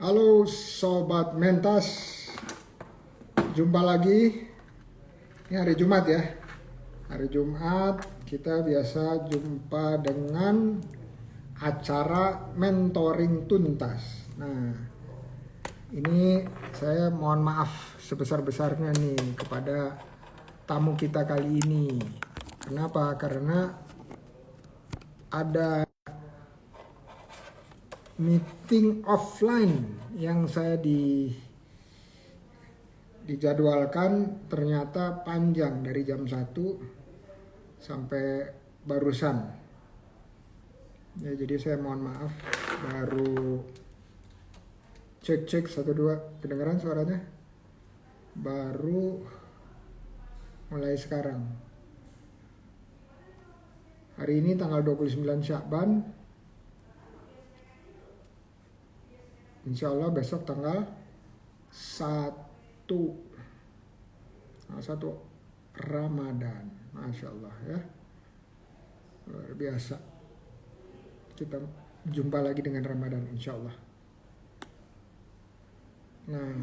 Halo Sobat Mentas, jumpa lagi. Ini hari Jumat ya. Hari Jumat kita biasa jumpa dengan acara mentoring tuntas. Nah, ini saya mohon maaf sebesar-besarnya nih kepada tamu kita kali ini. Kenapa? Karena ada meeting offline yang saya dijadwalkan ternyata panjang dari jam 1 sampai barusan. Ya, jadi saya mohon maaf, baru cek 1 2 kedengaran suaranya. Baru mulai sekarang. Hari ini tanggal 29 Syakban. Insya Allah besok tanggal 1 Ramadan. Masya Allah ya. Luar biasa. Kita jumpa lagi dengan Ramadan insya Allah. Nah,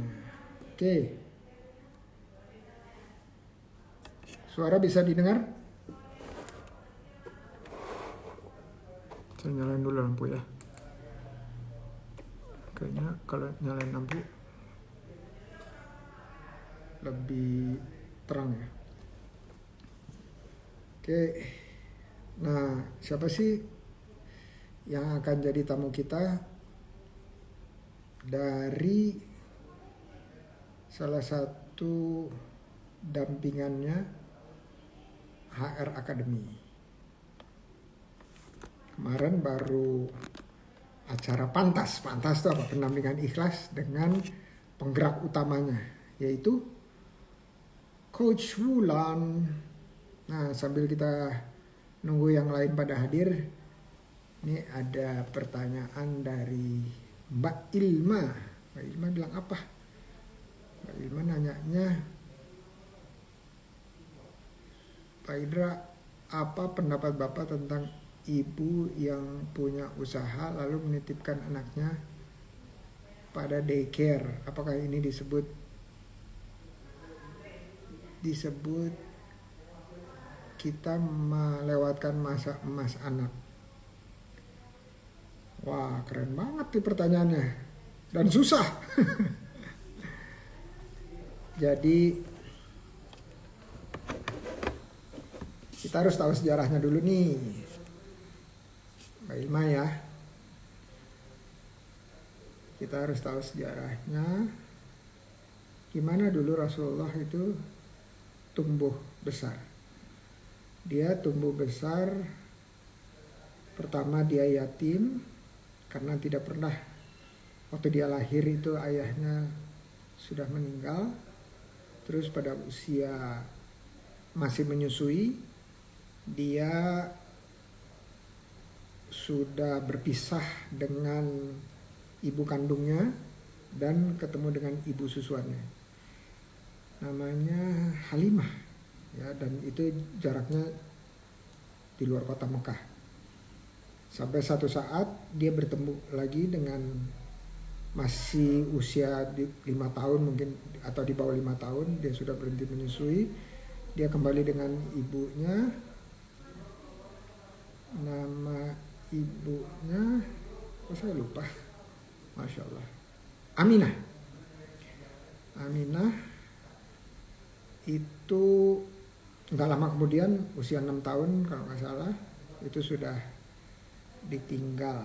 oke. Suara bisa didengar? Saya nyalain dulu lampu ya. Kayaknya kalau nyalain lampu lebih terang ya. Oke. Nah, siapa sih yang akan jadi tamu kita dari salah satu dampingannya HR Academy. Kemarin baru acara Pantas itu apa? Pendampingan ikhlas dengan penggerak utamanya, yaitu Coach Wulan. Nah, sambil kita nunggu yang lain pada hadir, ini ada pertanyaan dari Mbak Ilma. Mbak Ilma bilang apa? Mbak Ilma nanyanya, Pak Indra, apa pendapat Bapak tentang ibu yang punya usaha lalu menitipkan anaknya pada daycare? Apakah ini disebut kita melewatkan masa emas anak? Wah, keren banget nih pertanyaannya dan susah. Jadi kita harus tahu sejarahnya dulu nih, Mbak Ilma ya. Kita harus tahu sejarahnya. Gimana dulu Rasulullah itu tumbuh besar. Dia tumbuh besar, pertama dia yatim karena tidak pernah, waktu dia lahir itu ayahnya sudah meninggal. Terus pada usia masih menyusui, dia sudah berpisah dengan ibu kandungnya dan ketemu dengan ibu susuannya. Namanya Halimah ya, dan itu jaraknya di luar kota Mekah. Sampai satu saat dia bertemu lagi dengan masih usia 5 tahun mungkin, atau di bawah 5 tahun, dia sudah berhenti menyusui. Dia kembali dengan ibunya. Nama ibunya, saya lupa. Masya Allah. Aminah itu nggak lama kemudian, usia 6 tahun kalau nggak salah, itu sudah ditinggal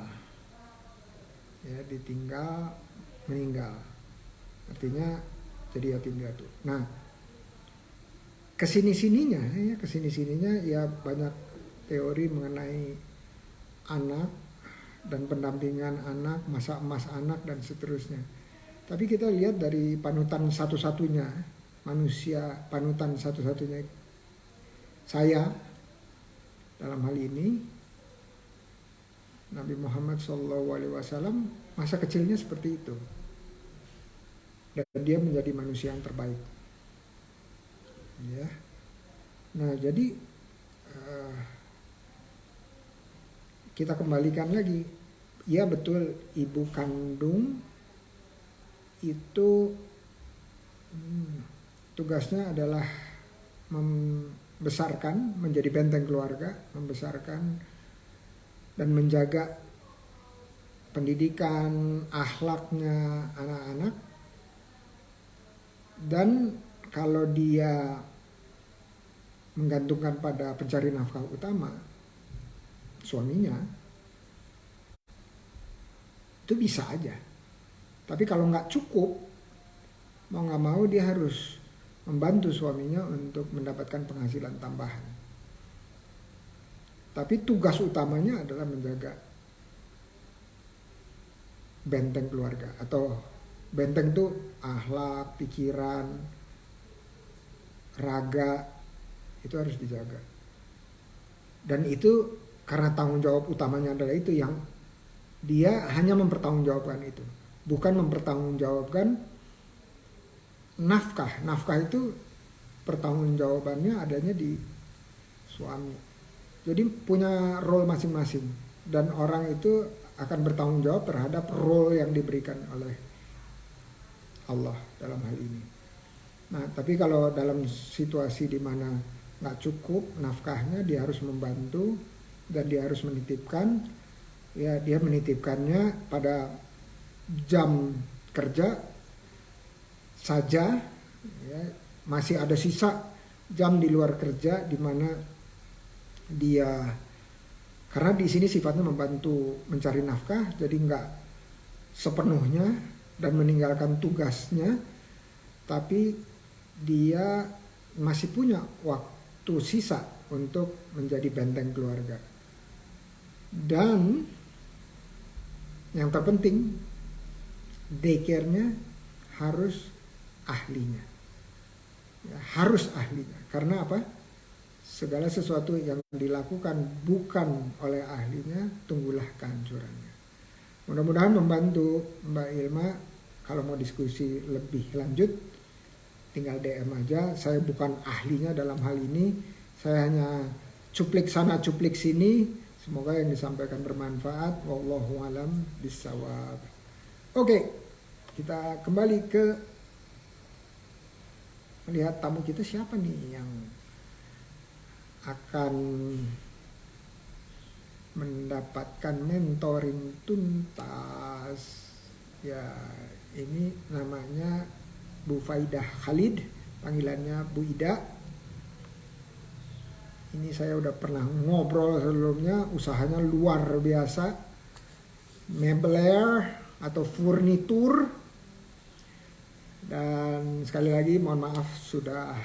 meninggal, artinya jadi yatim piatu. Nah, kesini sininya ya banyak teori mengenai anak dan pendampingan anak, masa emas anak dan seterusnya. Tapi kita lihat dari panutan satu-satunya saya dalam hal ini, Nabi Muhammad SAW, masa kecilnya seperti itu. Dan dia menjadi manusia yang terbaik. Ya. Nah, jadi kita kembalikan lagi. Ya betul, ibu kandung itu tugasnya adalah membesarkan, menjadi benteng keluarga, membesarkan dan menjaga pendidikan, akhlaknya anak-anak. Dan kalau dia menggantungkan pada pencari nafkah utama, suaminya, itu bisa aja. Tapi kalau nggak cukup, mau nggak mau dia harus membantu suaminya untuk mendapatkan penghasilan tambahan. Tapi tugas utamanya adalah menjaga benteng keluarga, atau benteng itu akhlak, pikiran, raga, itu harus dijaga. Dan itu karena tanggung jawab utamanya adalah itu, yang dia hanya mempertanggungjawabkan itu, bukan mempertanggungjawabkan nafkah. Nafkah itu pertanggungjawabannya adanya di suami. Jadi punya role masing-masing, dan orang itu akan bertanggung jawab terhadap role yang diberikan oleh Allah dalam hal ini. Nah, tapi kalau dalam situasi di mana nggak cukup nafkahnya, dia harus membantu dan dia harus menitipkan. Ya, dia menitipkannya pada jam kerja saja, ya, masih ada sisa jam di luar kerja di mana dia, karena di sini sifatnya membantu mencari nafkah, jadi nggak sepenuhnya dan meninggalkan tugasnya, tapi dia masih punya waktu sisa untuk menjadi benteng keluarga. Dan yang terpenting, daycare-nya harus ahlinya. Ya, harus ahlinya. Karena apa? Segala sesuatu yang dilakukan bukan oleh ahlinya, tunggulah kehancurannya. Mudah-mudahan membantu Mbak Ilma. Kalau mau diskusi lebih lanjut, tinggal DM aja. Saya bukan ahlinya dalam hal ini. Saya hanya cuplik sana, cuplik sini. Semoga yang disampaikan bermanfaat. Wallahu alam bissawab. Oke, kita kembali ke melihat tamu kita siapa nih yang akan mendapatkan mentoring tuntas. Ya, ini namanya Bu Faidah Khalid, panggilannya Bu Ida. Ini saya udah pernah ngobrol sebelumnya, usahanya luar biasa. Mebler atau furnitur. Dan sekali lagi mohon maaf sudah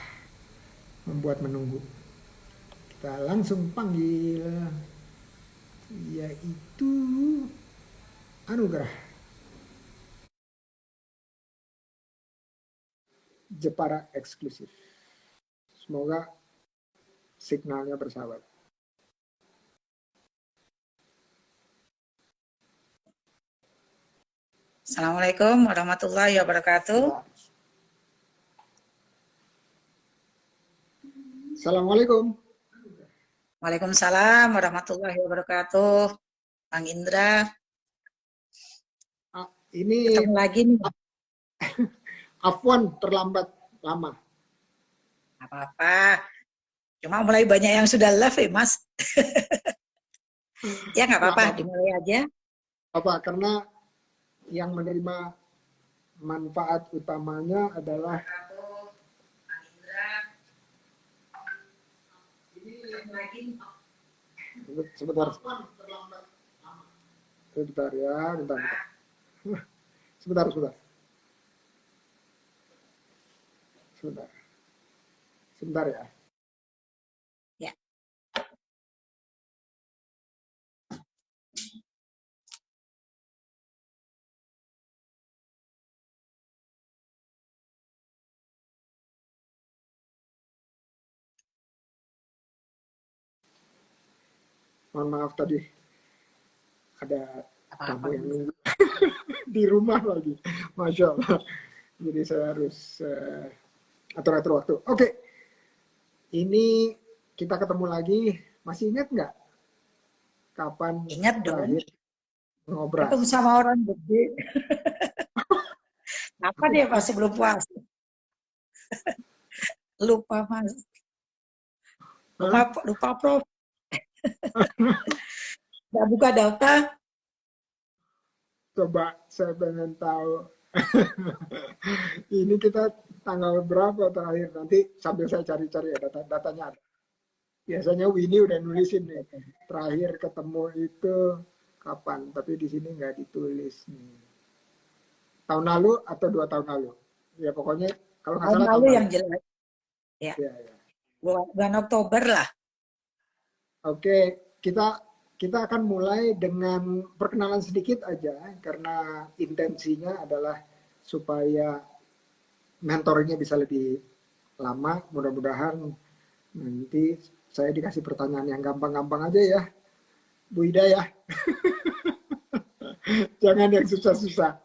membuat menunggu. Kita langsung panggil, yaitu Anugrah Jepara Eksklusif. Semoga signalnya bersahabat. Assalamualaikum warahmatullahi wabarakatuh. Assalamualaikum. Waalaikumsalam warahmatullahi wabarakatuh. Bang Indra. Ini ketemu lagi nih. Afwan terlambat lama. Apa-apa. Cuma mulai banyak yang sudah live ya, Mas. Ya nggak apa-apa, dimulai aja. Apa? Karena yang menerima manfaat utamanya adalah sebentar ya, bentar. Sebentar ya. Ya. Mohon maaf tadi ada tamu yang nunggu di rumah lagi, Masya Allah. Jadi saya harus atur-atur waktu. Oke, ini kita ketemu lagi. Masih ingat nggak kapan Ingat dong. ngobrol? Ketemu sama orang gede. Apa deh masih belum puas? Lupa Mas. Hah? Lupa Prof. Nggak buka data. Coba saya pengen tahu. Ini kita tanggal berapa terakhir? Nanti sambil saya cari-cari ya datanya ada. Biasanya Winnie udah nulisin nih. Terakhir ketemu itu kapan? Tapi di sini nggak ditulis nih. Tahun lalu atau 2 tahun lalu? Ya pokoknya kalau nggak Tahun salah tahun lalu lalu. yang jelas. Ya, Ya, ya. bulan Oktober lah. Oke, kita akan mulai dengan perkenalan sedikit aja karena intensinya adalah supaya mentornya bisa lebih lama. Mudah-mudahan nanti saya dikasih pertanyaan yang gampang-gampang aja ya, Bu Ida ya. Jangan yang susah-susah.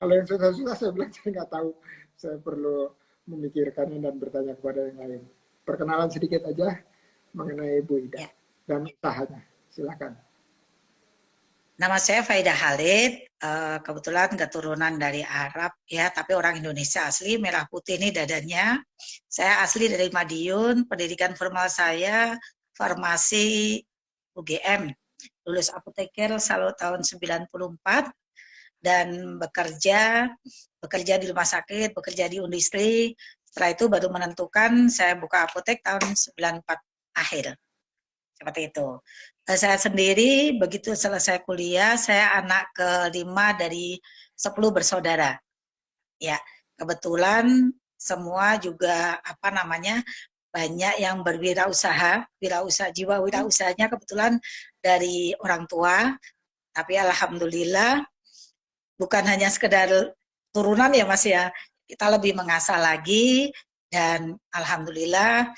Kalau yang susah-susah saya bilang saya nggak tahu. Saya perlu memikirkannya dan bertanya kepada yang lain. Perkenalan sedikit aja mengenai Bu Ida Ya. dan usahanya. Silakan. Nama saya Faida Khalid, kebetulan keturunan dari Arab ya, tapi orang Indonesia asli, merah putih ini dadanya. Saya asli dari Madiun, pendidikan formal saya farmasi UGM, lulus apoteker selalu tahun 94 dan bekerja di rumah sakit, bekerja di industri. Setelah itu baru menentukan saya buka apotek tahun 94 akhir. Seperti itu. Saya sendiri begitu selesai kuliah, saya anak kelima dari 10 bersaudara. Ya, kebetulan semua juga banyak yang berwirausaha, jiwa wirausahanya kebetulan dari orang tua. Tapi alhamdulillah bukan hanya sekedar turunan ya Mas ya, kita lebih mengasah lagi dan alhamdulillah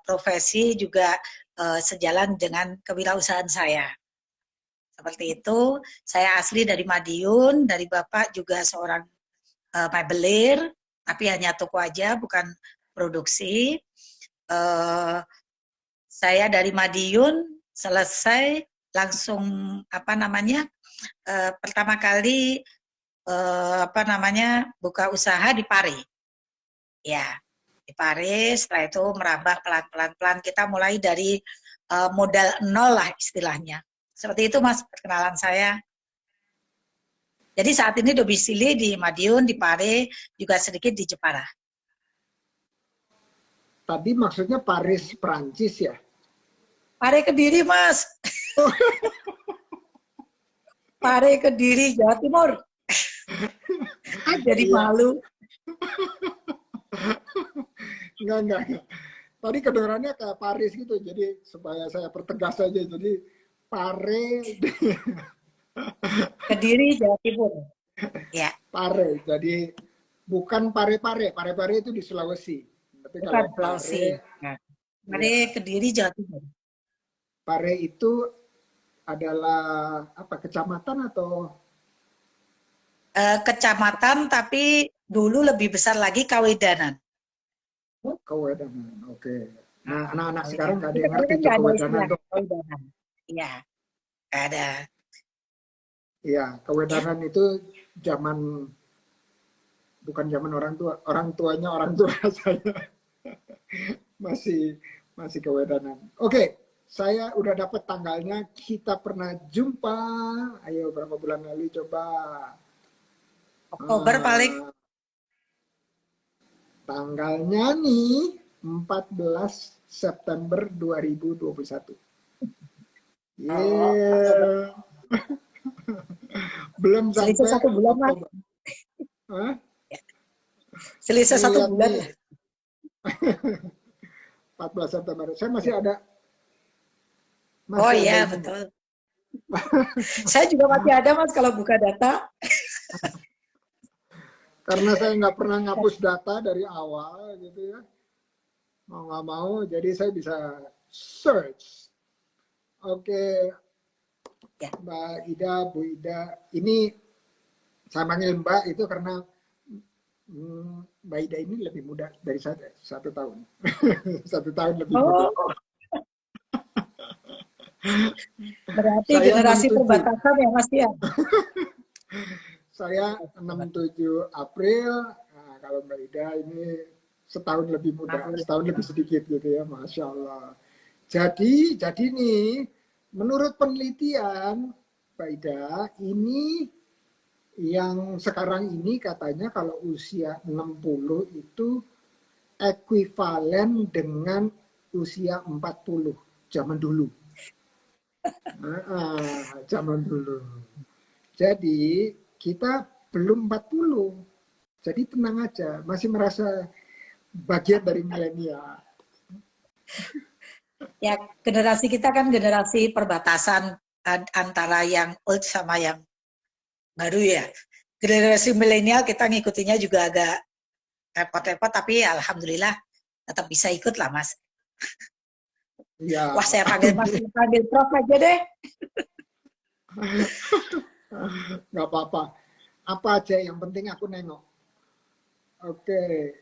profesi juga sejalan dengan kewirausahaan saya. Seperti itu, saya asli dari Madiun, dari Bapak juga seorang mebelir, tapi hanya toko aja, bukan produksi. Saya dari Madiun, selesai langsung pertama kali buka usaha di Pare. Ya, di Paris, setelah itu merambah pelan-pelan kita mulai dari modal nol lah istilahnya. Seperti itu Mas perkenalan saya. Jadi saat ini domisili di Madiun, di Pare, juga sedikit di Jepara. Tadi maksudnya Paris, Prancis ya? Pare Kediri Mas. Pare Kediri, Jawa Timur. Jadi malu. Enggak. Tadi kedengarannya kayak Paris gitu, jadi supaya saya pertegas aja. Jadi Pare, Kediri, Jawa Timur. Ya. Pare. Jadi bukan Pare-Pare. Pare-Pare itu di Sulawesi. Tapi Bukan kalau Sulawesi. Pare ya, Kediri, Jawa Timur. Pare itu adalah apa? Kecamatan atau? Kecamatan, tapi dulu lebih besar lagi Kawedanan. Kawedanan, oke. Nah, anak-anak sekarang nggak ada yang Tapi ngerti kan tuh nggak ada Kawedanan istilah tuh. Kawedanan. Iya, nggak ada. Iya, Ya. Kawedanan itu zaman, bukan zaman orang tuanya orang tua saya masih Kawedanan. Oke, saya udah dapat tanggalnya. Kita pernah jumpa. Ayo berapa bulan lalu coba. Oktober paling. Tanggalnya nih 14 September 2021. Yeah. Belum Selisih sampai 1 bulan Mas. Hah? Selisih 1 bulan. Nih. 14 September. Saya masih ada. Oh iya, betul. Saya juga masih ada Mas kalau buka data. Karena saya nggak pernah ngapus data dari awal gitu ya. Mau nggak mau, jadi saya bisa search. Oke, Ya. Mbak Ida, Bu Ida. Ini saya panggil Mbak itu karena Mbak Ida ini lebih muda dari saya 1 tahun. 1 tahun lebih muda. Berarti saya generasi perbatasan ya Mas ya? saya 67 April. Nah, kalau Mbak Ida ini setahun lebih muda, setahun lebih sedikit gitu ya, Masya Allah. Jadi nih, menurut penelitian Mbak Ida, ini yang sekarang ini katanya kalau usia 60 itu ekuivalen dengan usia 40 zaman dulu. Zaman dulu. Jadi kita belum 40. Jadi tenang aja, masih merasa bagian dari milenial. Ya, generasi kita kan generasi perbatasan antara yang old sama yang baru ya. Generasi milenial kita ngikutinya juga agak repot-repot, tapi alhamdulillah tetap bisa ikut lah, Mas. Ya. Wah, saya panggil Mas, panggil Prof aja deh. Nggak apa-apa. Apa aja yang penting aku nengok. Oke.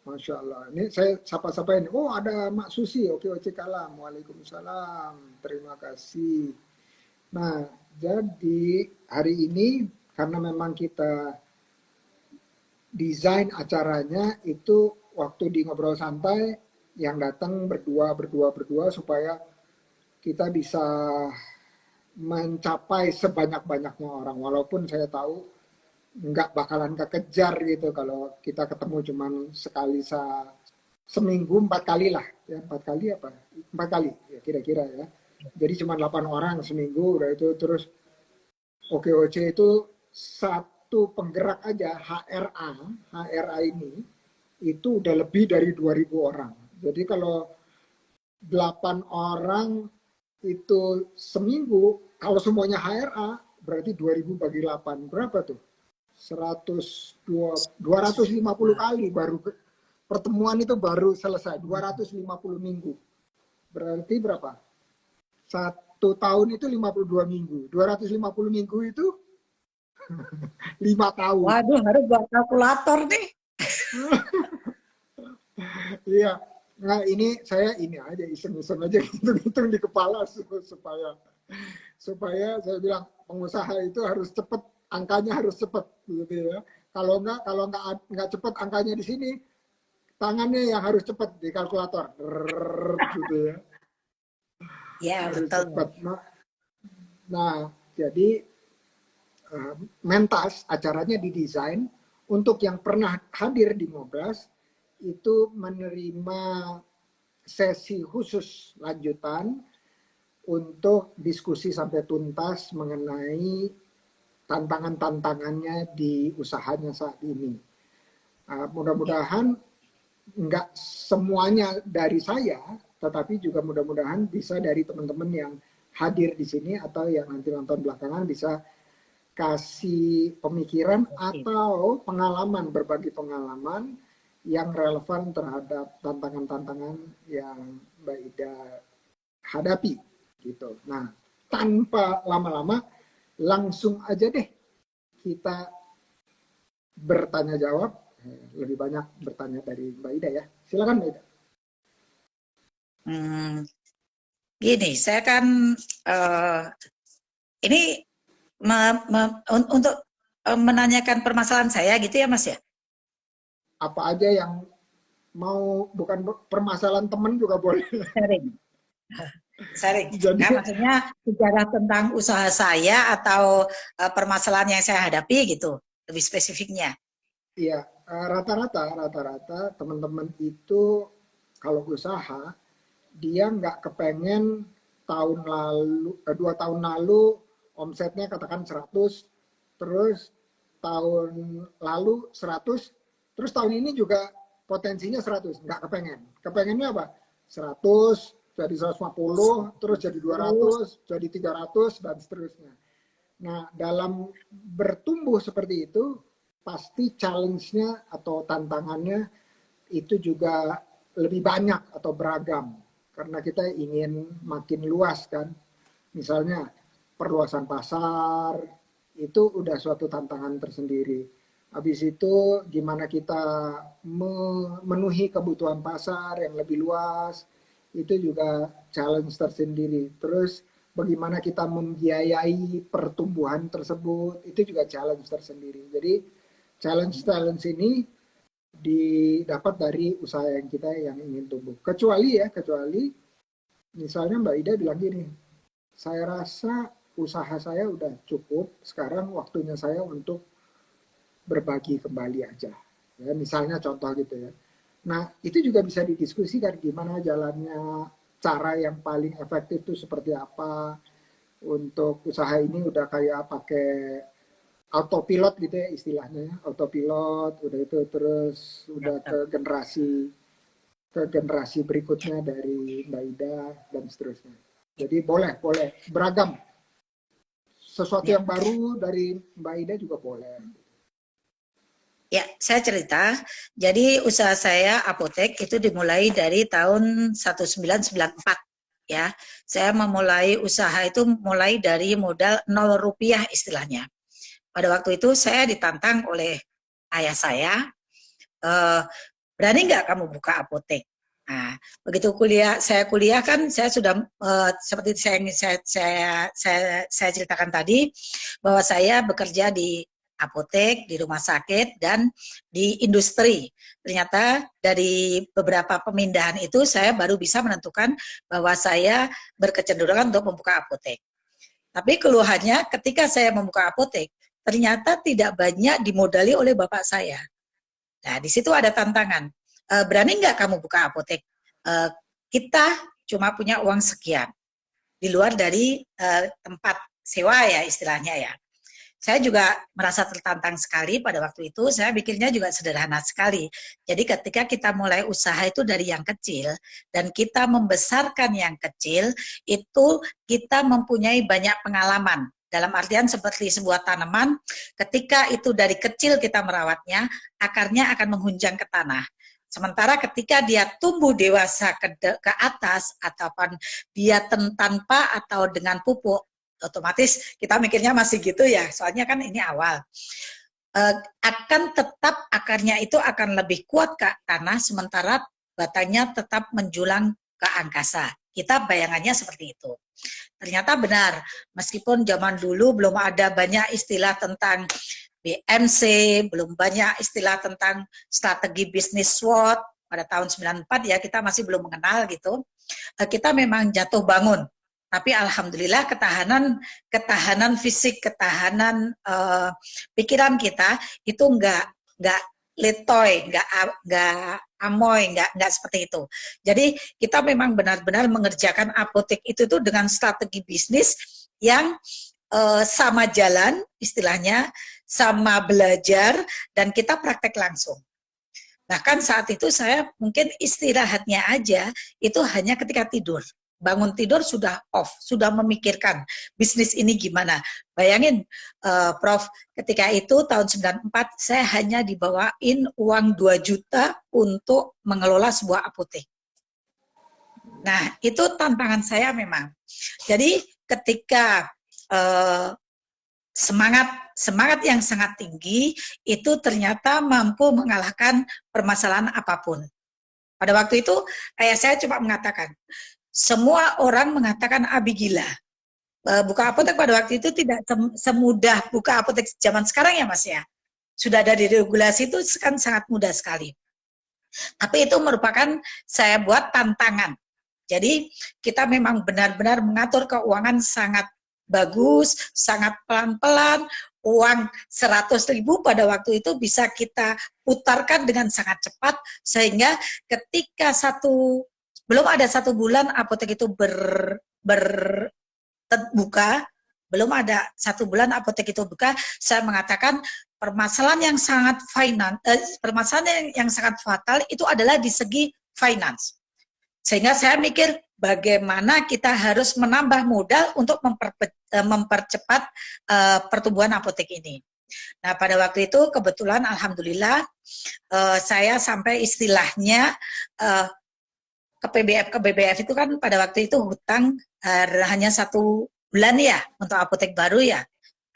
Masya Allah. Ini saya sapa-sapain. Oh, ada Mak Susi. Oke, kalam. Waalaikumsalam. Terima kasih. Nah, jadi hari ini karena memang kita desain acaranya itu waktu di ngobrol santai yang datang berdua supaya kita bisa mencapai sebanyak-banyaknya orang. Walaupun saya tahu nggak bakalan kekejar gitu kalau kita ketemu cuman sekali seminggu 4 kali lah ya, 4 kali apa 4 kali ya kira-kira ya, jadi cuma 8 orang seminggu udah itu. Terus OKOC itu satu penggerak aja HRA ini itu udah lebih dari 2.000 orang. Jadi kalau 8 orang itu seminggu, kalau semuanya HRA berarti 2.000 bagi 8 berapa tuh? 250 kali baru pertemuan itu baru selesai, 250 minggu. Berarti berapa? 1 tahun itu 52 minggu. 250 minggu itu 5 tahun. Waduh, harus buat kalkulator nih. Iya. Nah, ini saya ini aja iseng-iseng aja hitung-hitung di kepala supaya saya bilang pengusaha itu harus cepat, angkanya harus cepat gitu ya. Kalau nggak cepat angkanya di sini, tangannya yang harus cepat di kalkulator gitu ya. Ya, harus betul. cepat. Nah, jadi Mentas acaranya didesain untuk yang pernah hadir di Ngobras itu menerima sesi khusus lanjutan untuk diskusi sampai tuntas mengenai tantangan-tantangannya di usahanya saat ini. Mudah-mudahan nggak semuanya dari saya, tetapi juga mudah-mudahan bisa dari teman-teman yang hadir di sini atau yang nanti nonton belakangan bisa kasih pemikiran atau pengalaman, berbagi pengalaman yang relevan terhadap tantangan-tantangan yang Mbak Ida hadapi gitu. Nah, tanpa lama-lama langsung aja deh kita bertanya jawab. Lebih banyak bertanya dari Mbak Ida ya. Silakan Mbak Ida. Gini, saya kan ini untuk menanyakan permasalahan saya gitu ya Mas ya? Apa aja yang mau, bukan permasalahan teman juga boleh. Sharing. Nah, maksudnya bicara tentang usaha saya atau permasalahan yang saya hadapi gitu, lebih spesifiknya. Iya, rata-rata teman-teman itu kalau usaha dia nggak kepengen tahun lalu 2 tahun lalu omsetnya katakan 100, terus tahun lalu 100, terus tahun ini juga potensinya 100, nggak kepengen. Kepengennya apa? 100 jadi 150, terus jadi 200, jadi 300 dan seterusnya. Nah, dalam bertumbuh seperti itu pasti challenge-nya atau tantangannya itu juga lebih banyak atau beragam karena kita ingin makin luas kan. Misalnya perluasan pasar itu udah suatu tantangan tersendiri. Habis itu gimana kita memenuhi kebutuhan pasar yang lebih luas, itu juga challenge tersendiri. Terus bagaimana kita membiayai pertumbuhan tersebut, itu juga challenge tersendiri. Jadi challenge ini didapat dari usaha yang kita yang ingin tumbuh. Kecuali misalnya Mbak Ida bilang gini, saya rasa usaha saya udah cukup, sekarang waktunya saya untuk berbagi kembali aja. Ya, misalnya contoh gitu ya. Nah, itu juga bisa didiskusikan gimana jalannya, cara yang paling efektif itu seperti apa. Untuk usaha ini udah kayak pakai autopilot gitu ya istilahnya, autopilot, udah itu terus udah ke generasi berikutnya dari Mbak Ida dan seterusnya. Jadi boleh beragam. Sesuatu yang baru dari Mbak Ida juga boleh. Ya, saya cerita. Jadi usaha saya apotek itu dimulai dari tahun 1994. Ya, saya memulai usaha itu mulai dari modal 0 rupiah istilahnya. Pada waktu itu saya ditantang oleh ayah saya, berani nggak kamu buka apotek? Nah, begitu saya kuliah kan saya sudah seperti saya ceritakan tadi bahwa saya bekerja di apotek, di rumah sakit, dan di industri. Ternyata dari beberapa pemindahan itu saya baru bisa menentukan bahwa saya berkecenderungan untuk membuka apotek. Tapi keluhannya ketika saya membuka apotek, ternyata tidak banyak dimodali oleh bapak saya. Nah, di situ ada tantangan. Berani nggak kamu buka apotek? Kita cuma punya uang sekian, di luar dari tempat sewa ya istilahnya ya. Saya juga merasa tertantang sekali pada waktu itu, saya pikirnya juga sederhana sekali. Jadi ketika kita mulai usaha itu dari yang kecil, dan kita membesarkan yang kecil, itu kita mempunyai banyak pengalaman. Dalam artian seperti sebuah tanaman, ketika itu dari kecil kita merawatnya, akarnya akan menghunjang ke tanah. Sementara ketika dia tumbuh dewasa ke atas, ataupun dia tanpa atau dengan pupuk, otomatis kita mikirnya masih gitu ya, soalnya kan ini awal. Akan tetap akarnya itu akan lebih kuat ke tanah, sementara batangnya tetap menjulang ke angkasa. Kita bayangannya seperti itu. Ternyata benar, meskipun zaman dulu belum ada banyak istilah tentang BMC, belum banyak istilah tentang strategi bisnis SWOT, pada tahun 94 ya kita masih belum mengenal gitu. Kita memang jatuh bangun. Tapi alhamdulillah ketahanan fisik, ketahanan pikiran kita itu nggak letoy, nggak amoy, nggak seperti itu. Jadi kita memang benar-benar mengerjakan apotek itu tuh dengan strategi bisnis yang sama jalan istilahnya, sama belajar, dan kita praktek langsung. Bahkan saat itu saya mungkin istirahatnya aja itu hanya ketika tidur. Bangun tidur sudah off, sudah memikirkan bisnis ini gimana. Bayangin, Prof, ketika itu tahun 94 saya hanya dibawain uang 2 juta untuk mengelola sebuah apotek. Nah, itu tantangan saya memang. Jadi ketika semangat yang sangat tinggi itu ternyata mampu mengalahkan permasalahan apapun. Pada waktu itu ayah saya cuma mengatakan, semua orang mengatakan Abi gila. Buka apotek pada waktu itu tidak semudah buka apotek zaman sekarang ya Mas ya. Sudah ada di regulasi itu kan sangat mudah sekali. Tapi itu merupakan saya buat tantangan. Jadi kita memang benar-benar mengatur keuangan sangat bagus, sangat pelan-pelan. Uang 100.000 pada waktu itu bisa kita putarkan dengan sangat cepat, sehingga ketika belum ada 1 bulan apotek itu buka, belum ada 1 bulan apotek itu buka, saya mengatakan permasalahan yang sangat fatal itu adalah di segi finance. Sehingga saya mikir bagaimana kita harus menambah modal untuk mempercepat pertumbuhan apotek ini. Nah, pada waktu itu kebetulan alhamdulillah saya sampai istilahnya ke BBF itu kan pada waktu itu hutang hanya 1 bulan ya untuk apotek baru ya.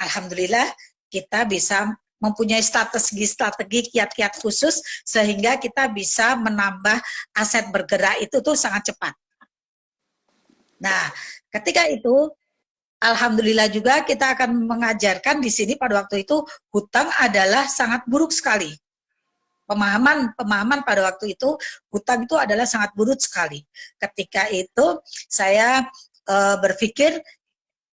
Alhamdulillah kita bisa mempunyai strategi kiat-kiat khusus sehingga kita bisa menambah aset bergerak itu tuh sangat cepat. Nah, ketika itu alhamdulillah juga kita akan mengajarkan di sini pada waktu itu hutang adalah sangat buruk sekali. Pemahaman pada waktu itu hutang itu adalah sangat buruk sekali. Ketika itu saya berpikir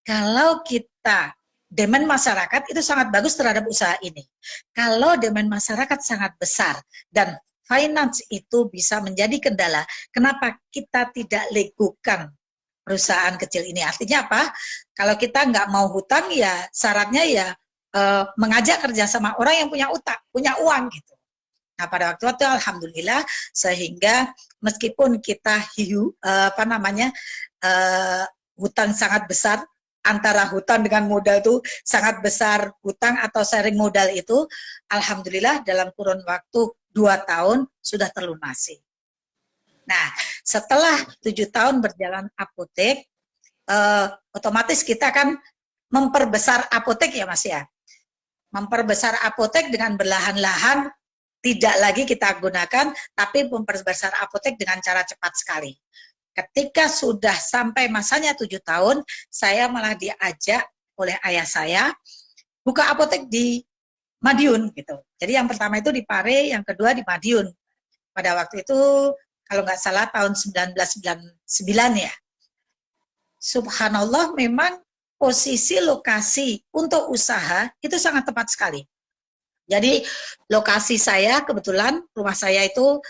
kalau kita demand masyarakat itu sangat bagus terhadap usaha ini. Kalau demand masyarakat sangat besar dan finance itu bisa menjadi kendala, kenapa kita tidak legokan perusahaan kecil ini? Artinya apa? Kalau kita nggak mau hutang ya syaratnya ya mengajak kerjasama orang yang punya utang, punya uang gitu. Nah pada waktu itu alhamdulillah sehingga meskipun kita hutang sangat besar, antara hutang dengan modal itu sangat besar, hutang atau sharing modal itu alhamdulillah dalam kurun waktu 2 tahun sudah terlunasi. Nah setelah 7 tahun berjalan apotek, otomatis kita kan memperbesar apotek ya Mas ya. Memperbesar apotek dengan berlahan-lahan, tidak lagi kita gunakan, tapi memperbesar apotek dengan cara cepat sekali. Ketika sudah sampai masanya 7 tahun, saya malah diajak oleh ayah saya buka apotek di Madiun gitu. Jadi yang pertama itu di Pare, yang kedua di Madiun. Pada waktu itu kalau nggak salah tahun 1999 ya. Subhanallah memang posisi lokasi untuk usaha itu sangat tepat sekali. Jadi lokasi saya kebetulan rumah saya itu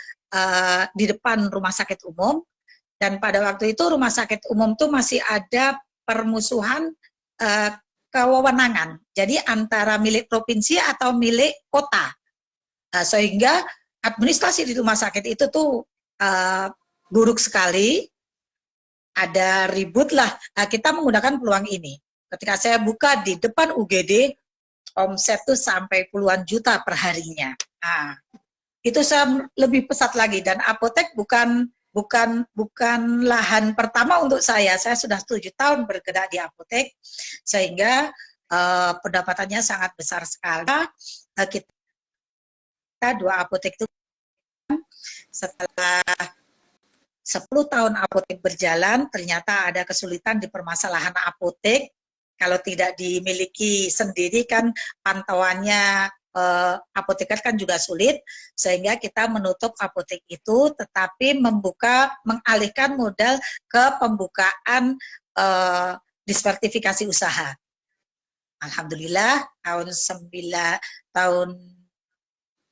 di depan rumah sakit umum, dan pada waktu itu rumah sakit umum itu masih ada permusuhan kewenangan. Jadi antara milik provinsi atau milik kota, sehingga administrasi di rumah sakit itu tuh buruk sekali. Ada ribut lah. Nah, kita menggunakan peluang ini. Ketika saya buka di depan UGD, omset tuh sampai puluhan juta per harinya. Nah, itu saya lebih pesat lagi, dan apotek bukan lahan pertama untuk saya. Saya sudah 7 tahun bergerak di apotek, sehingga pendapatannya sangat besar sekali. Kita 2 apotek itu setelah 10 tahun apotek berjalan, ternyata ada kesulitan di permasalahan apotek. Kalau tidak dimiliki sendiri kan pantauannya apoteker kan juga sulit, sehingga kita menutup apotek itu, tetapi mengalihkan modal ke pembukaan disertifikasi usaha. Alhamdulillah tahun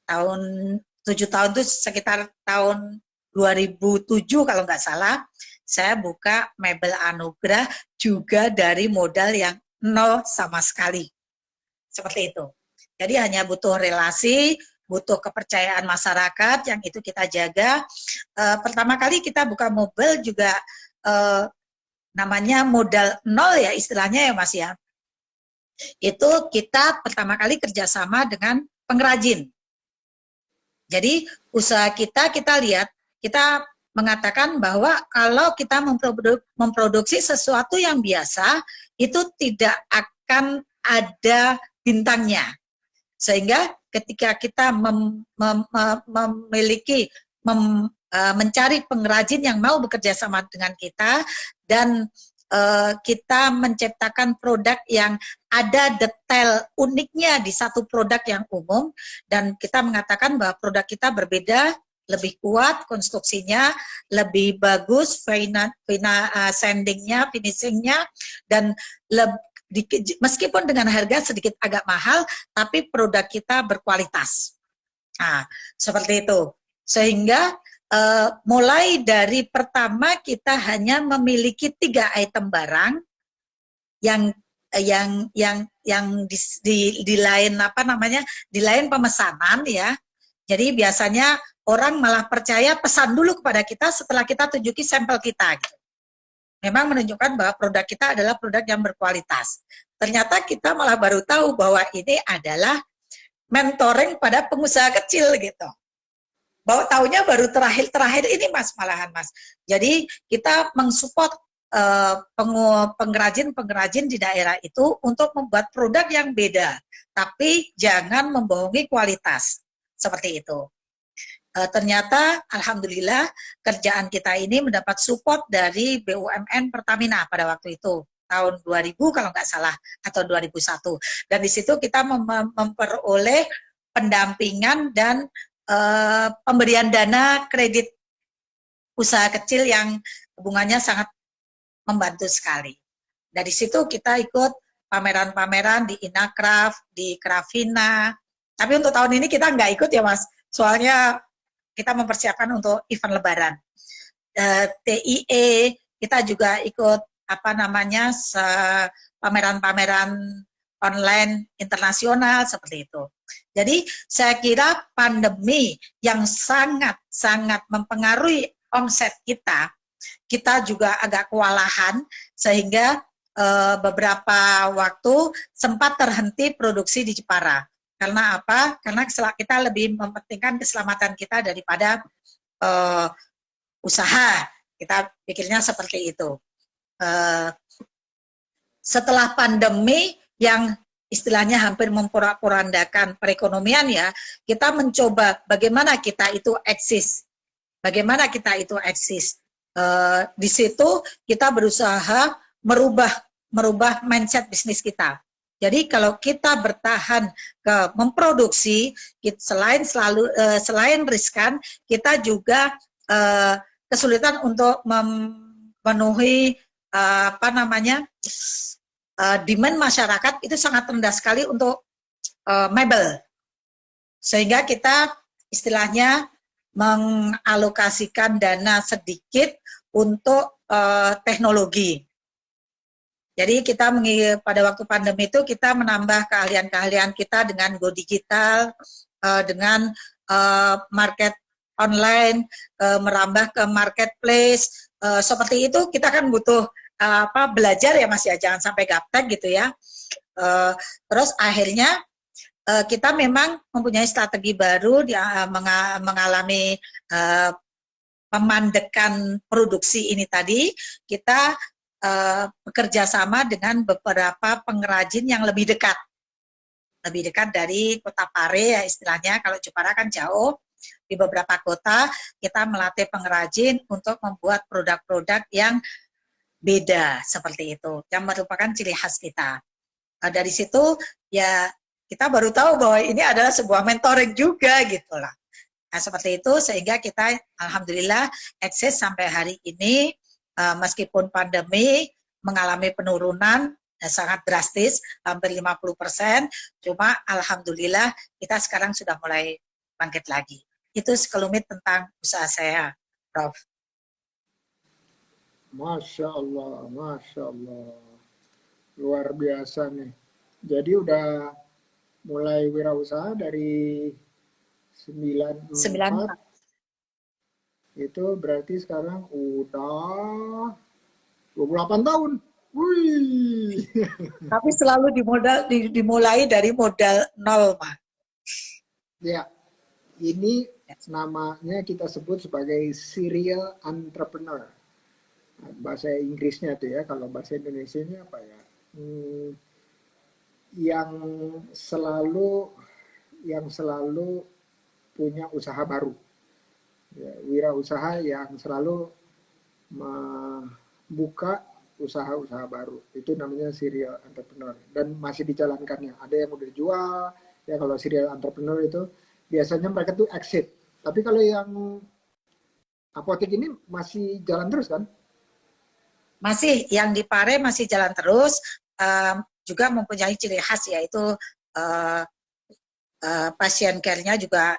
7 tahun itu sekitar tahun 2007 kalau nggak salah, saya buka Mebel Anugrah juga dari modal yang nol sama sekali. Seperti itu. Jadi hanya butuh relasi, butuh kepercayaan masyarakat, yang itu kita jaga. Pertama kali kita buka Mebel juga namanya modal nol ya istilahnya ya Mas ya. Itu kita pertama kali kerjasama dengan pengrajin. Jadi usaha kita lihat, kita mengatakan bahwa kalau kita memproduksi sesuatu yang biasa, itu tidak akan ada bintangnya. Sehingga ketika kita mencari pengrajin yang mau bekerja sama dengan kita, dan kita menciptakan produk yang ada detail uniknya di satu produk yang umum, dan kita mengatakan bahwa produk kita berbeda, lebih kuat konstruksinya, lebih bagus sandingnya, finishingnya, dan meskipun dengan harga sedikit agak mahal, tapi produk kita berkualitas. Nah, seperti itu. Sehingga mulai dari pertama kita hanya memiliki 3 item barang yang di lain di lain pemesanan ya. Jadi biasanya orang malah percaya pesan dulu kepada kita setelah kita tunjuki sampel kita gitu. Memang menunjukkan bahwa produk kita adalah produk yang berkualitas. Ternyata kita malah baru tahu bahwa ini adalah mentoring pada pengusaha kecil gitu. Bahwa tahunya baru terakhir ini Mas, malahan Mas. Jadi kita mensupport pengrajin-pengrajin di daerah itu untuk membuat produk yang beda, tapi jangan membohongi kualitas. Seperti itu. Ternyata alhamdulillah kerjaan kita ini mendapat support dari BUMN Pertamina pada waktu itu. tahun 2000 kalau nggak salah, atau 2001. Dan di situ kita memperoleh pendampingan dan pemberian dana kredit usaha kecil yang hubungannya sangat membantu sekali. Dari situ kita ikut pameran-pameran di Inakraf, di Krafina. Tapi untuk tahun ini kita nggak ikut ya Mas, soalnya kita mempersiapkan untuk event Lebaran. TIE kita juga ikut pameran-pameran online internasional seperti itu. Jadi saya kira pandemi yang sangat mempengaruhi omset kita, kita juga agak kewalahan sehingga beberapa waktu sempat terhenti produksi di Jepara. Karena apa? Karena kita lebih mementingkan keselamatan kita daripada usaha. Kita pikirnya seperti itu. Setelah pandemi yang istilahnya hampir memporak-porandakan perekonomian ya, kita mencoba bagaimana kita itu eksis. Bagaimana kita itu eksis. Di situ kita berusaha merubah mindset bisnis kita. Jadi kalau kita bertahan ke memproduksi, selain riskan, kita juga kesulitan untuk memenuhi demand masyarakat itu sangat rendah sekali untuk mebel. Sehingga kita istilahnya mengalokasikan dana sedikit untuk teknologi. Jadi kita pada waktu pandemi itu kita menambah keahlian-keahlian kita dengan go digital, dengan market online, merambah ke marketplace, seperti itu kita kan butuh belajar ya Mas ya, jangan sampai gaptek gitu ya. Terus akhirnya kita memang mempunyai strategi baru, mengalami pemandekan produksi ini tadi, kita bekerja sama dengan beberapa pengrajin yang lebih dekat dari kota Pare ya istilahnya. Kalau Jepara kan jauh, di beberapa kota kita melatih pengrajin untuk membuat produk-produk yang beda seperti itu, yang merupakan ciri khas kita. Dari situ ya kita baru tahu bahwa ini adalah sebuah mentoring juga gitulah. Nah seperti itu sehingga kita alhamdulillah eksis sampai hari ini, meskipun pandemi mengalami penurunan sangat drastis, hampir 50%, cuma alhamdulillah kita sekarang sudah mulai bangkit lagi. Itu sekelumit tentang usaha saya, Prof. Masya Allah, Masya Allah. Luar biasa nih. Jadi udah mulai wirausaha dari 94. Itu berarti sekarang udah 28 tahun. Wih. Tapi selalu dimulai dari modal nol, Pak. Ya, ini namanya kita sebut sebagai serial entrepreneur. Bahasa Inggrisnya tuh ya, kalau bahasa Indonesianya apa ya? Yang selalu punya usaha baru. Ya, wirausaha yang selalu membuka usaha-usaha baru. Itu namanya serial entrepreneur. Dan masih dijalankannya. Ada yang udah dijual, ya kalau serial entrepreneur itu biasanya mereka tuh exit. Tapi kalau yang apotek ini masih jalan terus kan? Masih, yang di Pare masih jalan terus, juga mempunyai ciri khas yaitu pasien care-nya juga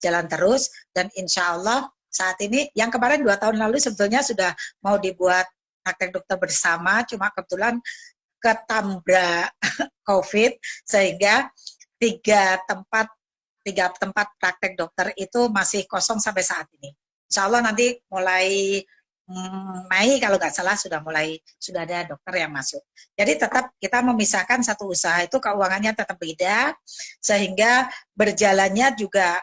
jalan terus, dan insya Allah saat ini, yang kemarin 2 tahun lalu sebetulnya sudah mau dibuat praktek dokter bersama, cuma kebetulan ketabrak COVID, sehingga 3 tempat praktek dokter itu masih kosong sampai saat ini. Insya Allah nanti mulai Mei kalau nggak salah sudah ada dokter yang masuk. Jadi tetap kita memisahkan satu usaha itu keuangannya tetap beda, sehingga berjalannya juga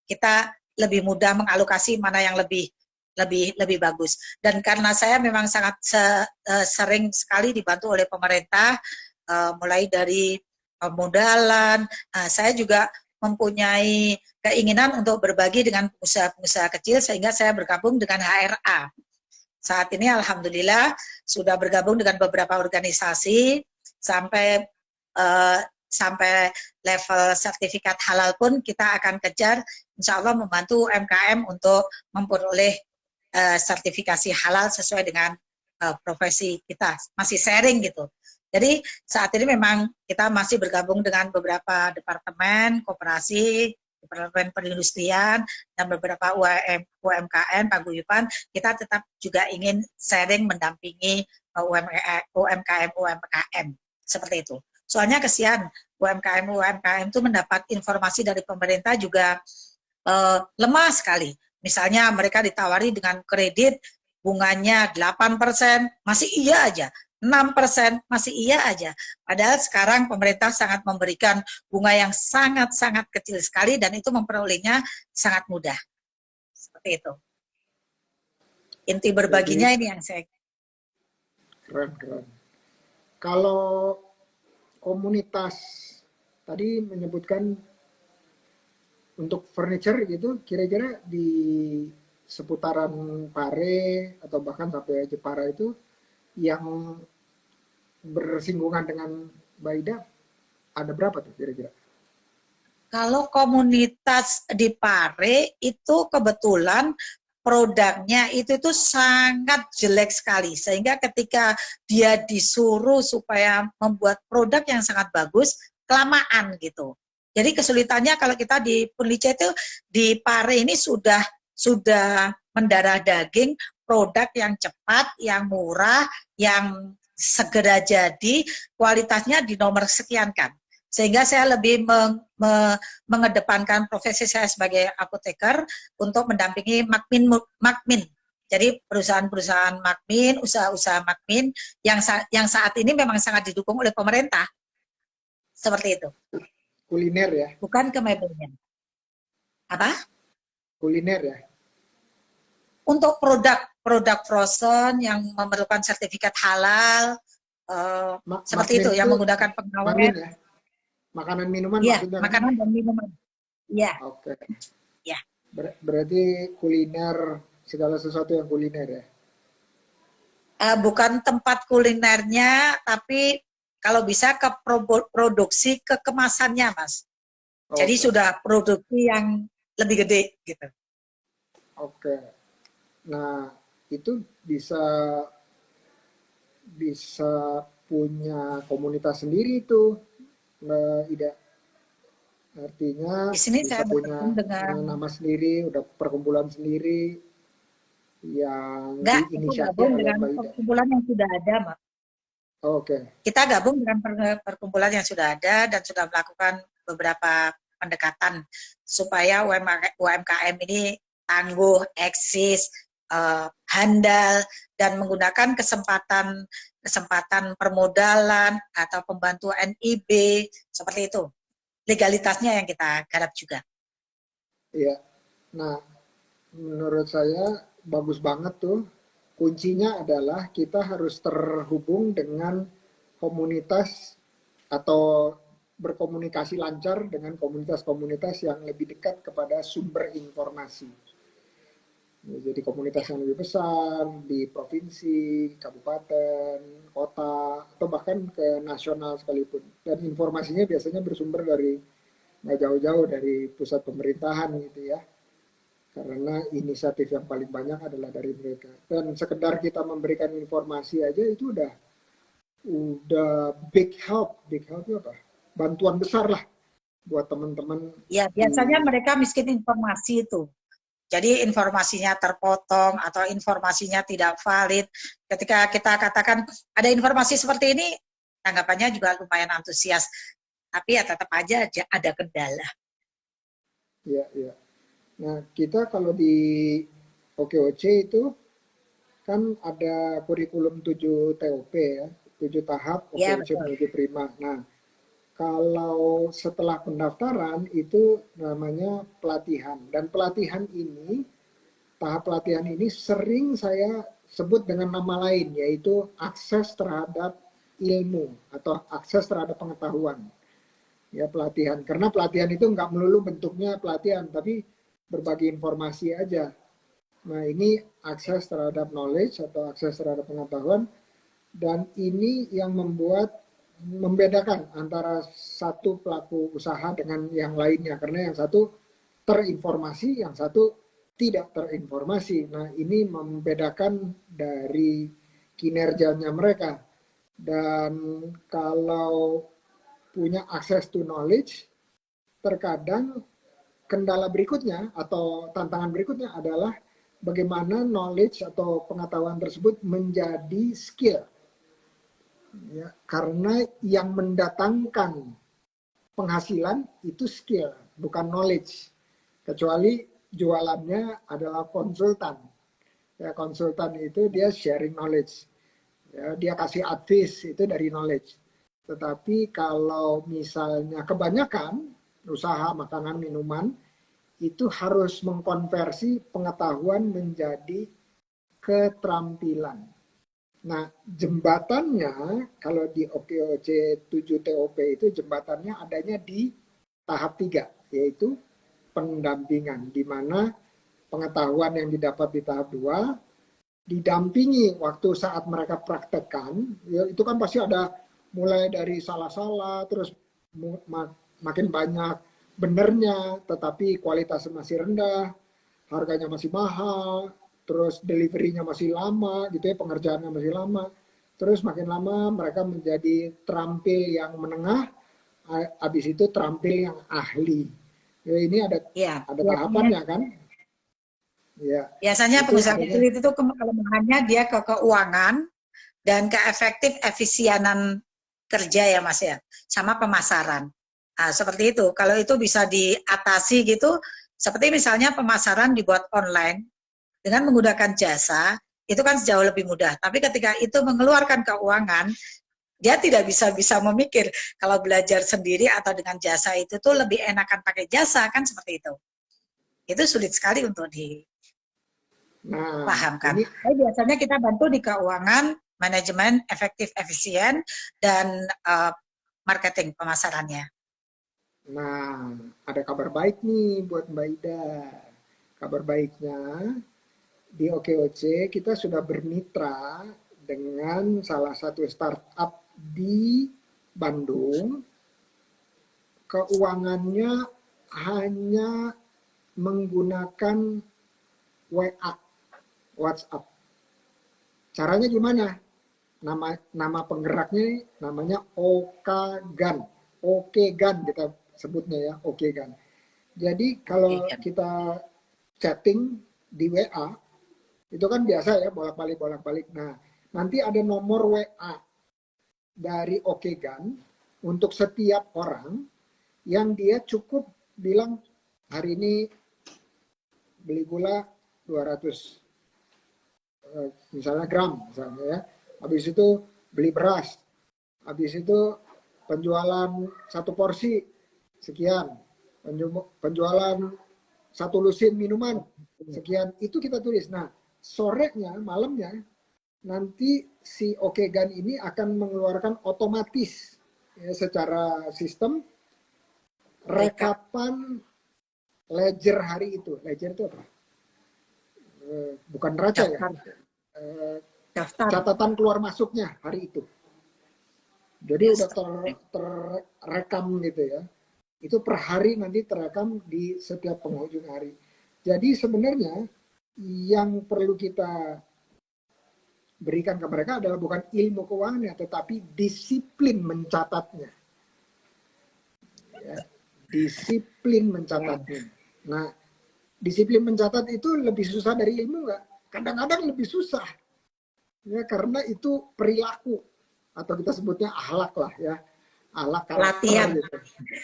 kita lebih mudah mengalokasi mana yang lebih bagus. Dan karena saya memang sangat sering sekali dibantu oleh pemerintah, mulai dari pemodalan, saya juga mempunyai keinginan untuk berbagi dengan pengusaha-pengusaha kecil, sehingga saya bergabung dengan HRA. Saat ini alhamdulillah sudah bergabung dengan beberapa organisasi sampai sampai level sertifikat halal pun kita akan kejar, insya Allah membantu UMKM untuk memperoleh sertifikasi halal sesuai dengan profesi kita, masih sharing gitu. Jadi saat ini memang kita masih bergabung dengan beberapa departemen koperasi, departemen perindustrian, dan beberapa UMKM, paguyuban. Kita tetap juga ingin sharing mendampingi UMKM seperti itu. Soalnya kesian UMKM itu mendapat informasi dari pemerintah juga lemah sekali. Misalnya mereka ditawari dengan kredit bunganya 8%, masih iya aja. 6% masih iya aja. Padahal sekarang pemerintah sangat memberikan bunga yang sangat-sangat kecil sekali dan itu memperolehnya sangat mudah. Seperti itu. Inti berbaginya ini yang saya... Keren. Kalau komunitas tadi menyebutkan untuk furniture gitu, kira-kira di seputaran Pare atau bahkan sampai Jepara itu yang bersinggungan dengan Mbak Ida ada berapa tuh kira-kira? Kalau komunitas di Pare itu kebetulan produknya itu sangat jelek sekali, sehingga ketika dia disuruh supaya membuat produk yang sangat bagus, kelamaan gitu. Jadi kesulitannya kalau kita di Punlice itu di Pare ini sudah mendarah daging produk yang cepat, yang murah, yang segera jadi, kualitasnya di nomor sekian kan. Sehingga saya lebih mengedepankan profesi saya sebagai apoteker untuk mendampingi makmin. Jadi perusahaan-perusahaan makmin, usaha-usaha makmin yang saat ini memang sangat didukung oleh pemerintah. Seperti itu. Kuliner ya? Bukan ke mebelnya. Apa? Kuliner ya? Untuk produk frozen yang memerlukan sertifikat halal, seperti itu, yang menggunakan pengawet. Ya? Makanan minuman ya, maksudnya? Makanan dan minuman. Iya. Oke. Ya. Berarti kuliner, segala sesuatu yang kuliner ya? Bukan tempat kulinernya, tapi kalau bisa ke produksi ke kemasannya, Mas. Jadi sudah produksi yang lebih gede gitu. Oke. Nah, itu bisa punya komunitas sendiri tuh, Mbak Ida. Artinya di sini bisa saya punya dengan nama sendiri, udah perkumpulan sendiri yang diinisiasi gabung oleh dengan Mbak Ida. Perkumpulan yang sudah ada, Mbak. Oke. Kita gabung dengan perkumpulan yang sudah ada dan sudah melakukan beberapa pendekatan supaya UMKM ini tangguh, eksis, handal, dan menggunakan kesempatan permodalan atau pembantuan NIB, seperti itu. Legalitasnya yang kita garap juga. Iya. Nah, menurut saya bagus banget tuh. Kuncinya adalah kita harus terhubung dengan komunitas atau berkomunikasi lancar dengan komunitas-komunitas yang lebih dekat kepada sumber informasi. Jadi komunitas yang lebih besar di provinsi, kabupaten, kota, atau bahkan ke nasional sekalipun. Dan informasinya biasanya bersumber dari nggak jauh-jauh dari pusat pemerintahan gitu ya. Karena inisiatif yang paling banyak adalah dari mereka. Dan sekedar kita memberikan informasi aja itu udah big help. Big help itu apa? Bantuan besar lah buat teman-teman. Ya, biasanya mereka miskin informasi itu. Jadi informasinya terpotong atau informasinya tidak valid. Ketika kita katakan ada informasi seperti ini, tanggapannya juga lumayan antusias. Tapi ya tetap aja ada kendala. Iya, iya. Nah, kita kalau di OKOC itu kan ada kurikulum 7 TOP ya, 7 tahap OKOC menuju Prima. Nah, kalau setelah pendaftaran itu namanya pelatihan. Dan pelatihan ini, tahap pelatihan ini sering saya sebut dengan nama lain, yaitu akses terhadap ilmu atau akses terhadap pengetahuan. Ya, pelatihan. Karena pelatihan itu nggak melulu bentuknya pelatihan, tapi berbagi informasi aja. Nah, ini akses terhadap knowledge atau akses terhadap pengetahuan, dan ini yang membedakan antara satu pelaku usaha dengan yang lainnya, karena yang satu terinformasi, yang satu tidak terinformasi. Nah, ini membedakan dari kinerjanya mereka. Dan kalau punya akses to knowledge, terkadang kendala berikutnya atau tantangan berikutnya adalah bagaimana knowledge atau pengetahuan tersebut menjadi skill. Ya, karena yang mendatangkan penghasilan itu skill, bukan knowledge. Kecuali jualannya adalah konsultan. Ya, konsultan itu dia sharing knowledge. Ya, dia kasih advice itu dari knowledge. Tetapi kalau misalnya kebanyakan usaha makanan minuman itu harus mengkonversi pengetahuan menjadi keterampilan. Nah, jembatannya kalau di OKOC 7TOP itu jembatannya adanya di tahap 3, yaitu pendampingan, di mana pengetahuan yang didapat di tahap 2 didampingi waktu saat mereka praktekkan, ya, itu kan pasti ada mulai dari salah-salah, terus makin banyak benernya, tetapi kualitasnya masih rendah, harganya masih mahal, terus deliverynya masih lama, gitu ya, pengerjaannya masih lama. Terus makin lama mereka menjadi terampil yang menengah, habis itu terampil yang ahli. Ya, ini ada Ya, tahapannya kan? Ya, biasanya itu pengusaha adanya. kecil itu tuh kelemahannya dia ke keuangan dan ke efisienan kerja ya Mas ya, sama pemasaran. Nah, seperti itu. Kalau itu bisa diatasi gitu, seperti misalnya pemasaran dibuat online dengan menggunakan jasa, itu kan jauh lebih mudah. Tapi ketika itu mengeluarkan keuangan, dia tidak bisa memikir kalau belajar sendiri atau dengan jasa itu tuh lebih enakan pakai jasa kan seperti itu. Itu sulit sekali untuk Nah, dipahamkan. ini Tapi biasanya kita bantu di keuangan, manajemen, efektif, efisien, dan marketing pemasarannya. Nah, ada kabar baik nih buat Mbak Ida. Kabar baiknya, di OKOC kita sudah bermitra dengan salah satu startup di Bandung. Keuangannya hanya menggunakan WA, WhatsApp. Caranya gimana? Nama penggeraknya namanya Okagan. Okegan kita sebutnya ya, Okegan. Jadi kalau kita chatting di WA, itu kan biasa ya, bolak-balik. Nah, nanti ada nomor WA dari Okegan untuk setiap orang yang dia cukup bilang hari ini beli gula 200 misalnya gram misalnya ya. Habis itu beli beras. Habis itu penjualan satu porsi sekian. Penjualan satu lusin minuman sekian. Itu kita tulis. Nah, sorenya, malamnya nanti si Okegan ini akan mengeluarkan otomatis ya, secara sistem rekapan ledger hari itu. Ledger itu apa? Bukan neraca ya. Catatan keluar masuknya hari itu. Jadi udah terrekam gitu ya. Itu per hari nanti terekam di setiap penghujung hari. Jadi sebenarnya yang perlu kita berikan ke mereka adalah bukan ilmu keuangannya, tetapi disiplin mencatatnya. Ya, disiplin mencatatnya. Nah, disiplin mencatat itu lebih susah dari ilmu nggak? Kadang-kadang lebih susah. Ya, karena itu perilaku atau kita sebutnya akhlak lah ya. Akhlak karakter gitu.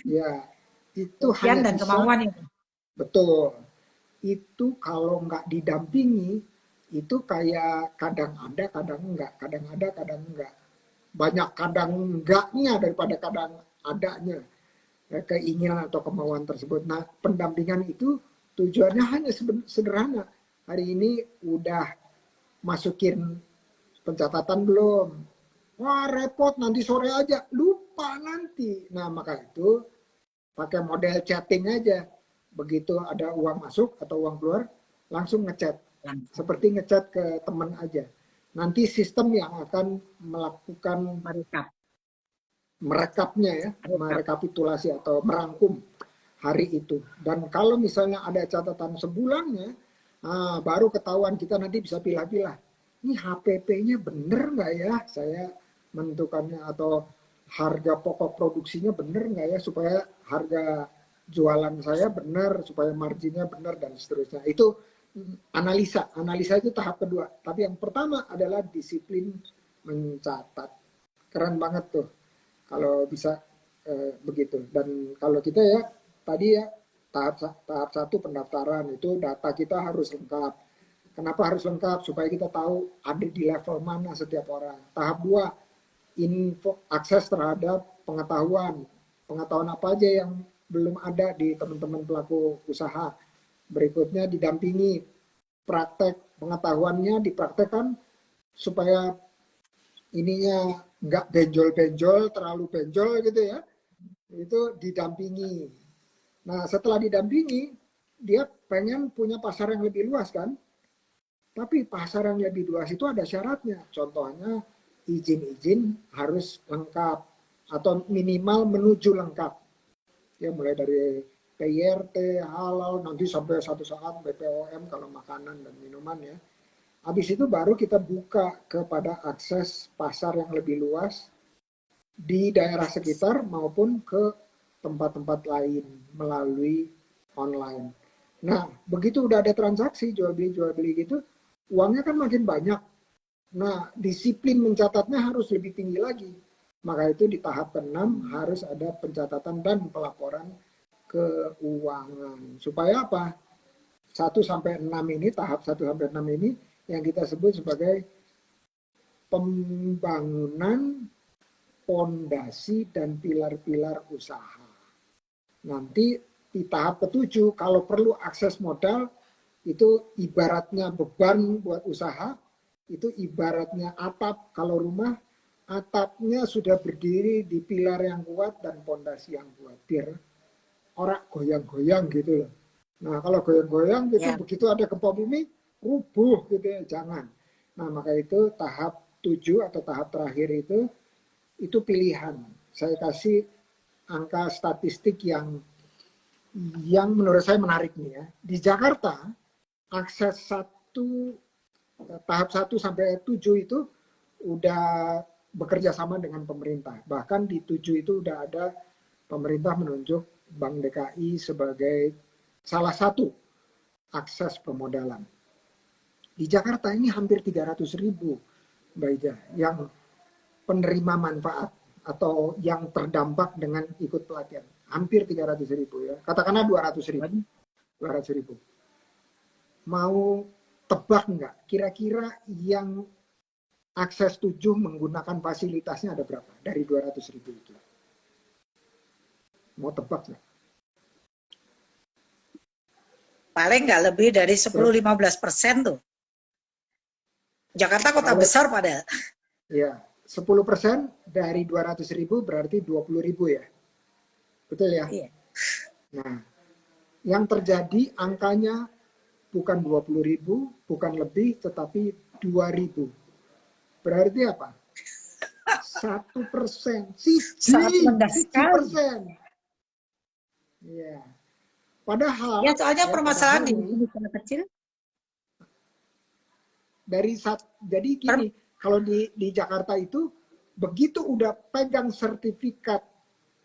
Ya, itu hanya dan bisa, kemauan itu. Betul. Itu kalau nggak didampingi, itu kayak kadang ada, kadang enggak. Kadang ada, kadang enggak. Banyak kadang enggaknya daripada kadang adanya. Ya, keinginan atau kemauan tersebut. Nah, pendampingan itu tujuannya hanya sederhana. Hari ini udah masukin pencatatan belum? Wah repot, nanti sore aja. Lupa nanti. Nah, maka itu pakai model chatting aja. Begitu ada uang masuk atau uang keluar, langsung ngechat. seperti ngechat ke teman aja. Nanti sistem yang akan melakukan merekapnya ya, merekapitulasi atau merangkum hari itu. Dan kalau misalnya ada catatan sebulannya, baru ketahuan, kita nanti bisa pilah-pilah. Ini HPP-nya bener nggak ya saya menentukannya, atau harga pokok produksinya bener nggak ya, supaya harga jualan saya benar, supaya marginnya benar, dan seterusnya. Itu analisa. Analisa itu tahap kedua. Tapi yang pertama adalah disiplin mencatat. Keren banget tuh kalau bisa begitu. Dan kalau kita ya tadi ya tahap satu pendaftaran, itu data kita harus lengkap. Kenapa harus lengkap? Supaya kita tahu ada di level mana setiap orang. Tahap dua, info, akses terhadap pengetahuan. Pengetahuan apa aja yang belum ada di teman-teman pelaku usaha. Berikutnya didampingi praktek, pengetahuannya dipraktekkan supaya ininya nggak benjol-benjol, terlalu benjol gitu ya. Itu didampingi. Nah, setelah didampingi, dia pengen punya pasar yang lebih luas kan. Tapi pasar yang lebih luas itu ada syaratnya. Contohnya izin-izin harus lengkap atau minimal menuju lengkap. Ya mulai dari PYRT, halal, nanti sampai satu saat BPOM kalau makanan dan minuman ya. Habis itu baru kita buka kepada akses pasar yang lebih luas di daerah sekitar maupun ke tempat-tempat lain melalui online. Nah, begitu udah ada transaksi jual beli gitu, uangnya kan makin banyak. Nah, disiplin mencatatnya harus lebih tinggi lagi. Maka itu di tahap ke-6 harus ada pencatatan dan pelaporan keuangan. Supaya apa? 1 sampai 6 ini, tahap 1 sampai 6 ini yang kita sebut sebagai pembangunan pondasi dan pilar-pilar usaha. Nanti di tahap ke-7 kalau perlu akses modal, itu ibaratnya beban buat usaha, itu ibaratnya atap. Kalau rumah, atapnya sudah berdiri di pilar yang kuat dan pondasi yang kuat, biar orang goyang-goyang gitu loh. Nah, kalau goyang-goyang gitu, begitu ada gempa bumi, rubuh gitu ya, jangan. Nah, maka itu tahap 7 atau tahap terakhir itu pilihan. Saya kasih angka statistik yang menurut saya menarik nih ya. Di Jakarta, akses tahap 1 sampai 7 itu udah bekerja sama dengan pemerintah. Bahkan di 7 itu udah ada pemerintah menunjuk Bank DKI sebagai salah satu akses pemodalan. Di Jakarta ini hampir 300.000, Mbak Ija, yang penerima manfaat atau yang terdampak dengan ikut pelatihan. Hampir 300.000 ya. Katakanlah 200.000. 200.000. Mau tebak nggak? Kira-kira yang akses 7 menggunakan fasilitasnya ada berapa dari 200.000 itu? Mau tebak nggak? Paling nggak lebih dari 10-15% tuh. Jakarta kota besar padahal. Ya, 10% dari 200.000 berarti 20.000 ya. Betul ya? Iya. Nah, yang terjadi angkanya bukan 20.000, bukan lebih, tetapi 2.000. Berarti apa? 1%. Sangat rendah sekali. 1%. Iya. Padahal ya soalnya permasalahan di padahal kecil. Jadi gini, kalau di Jakarta itu begitu udah pegang sertifikat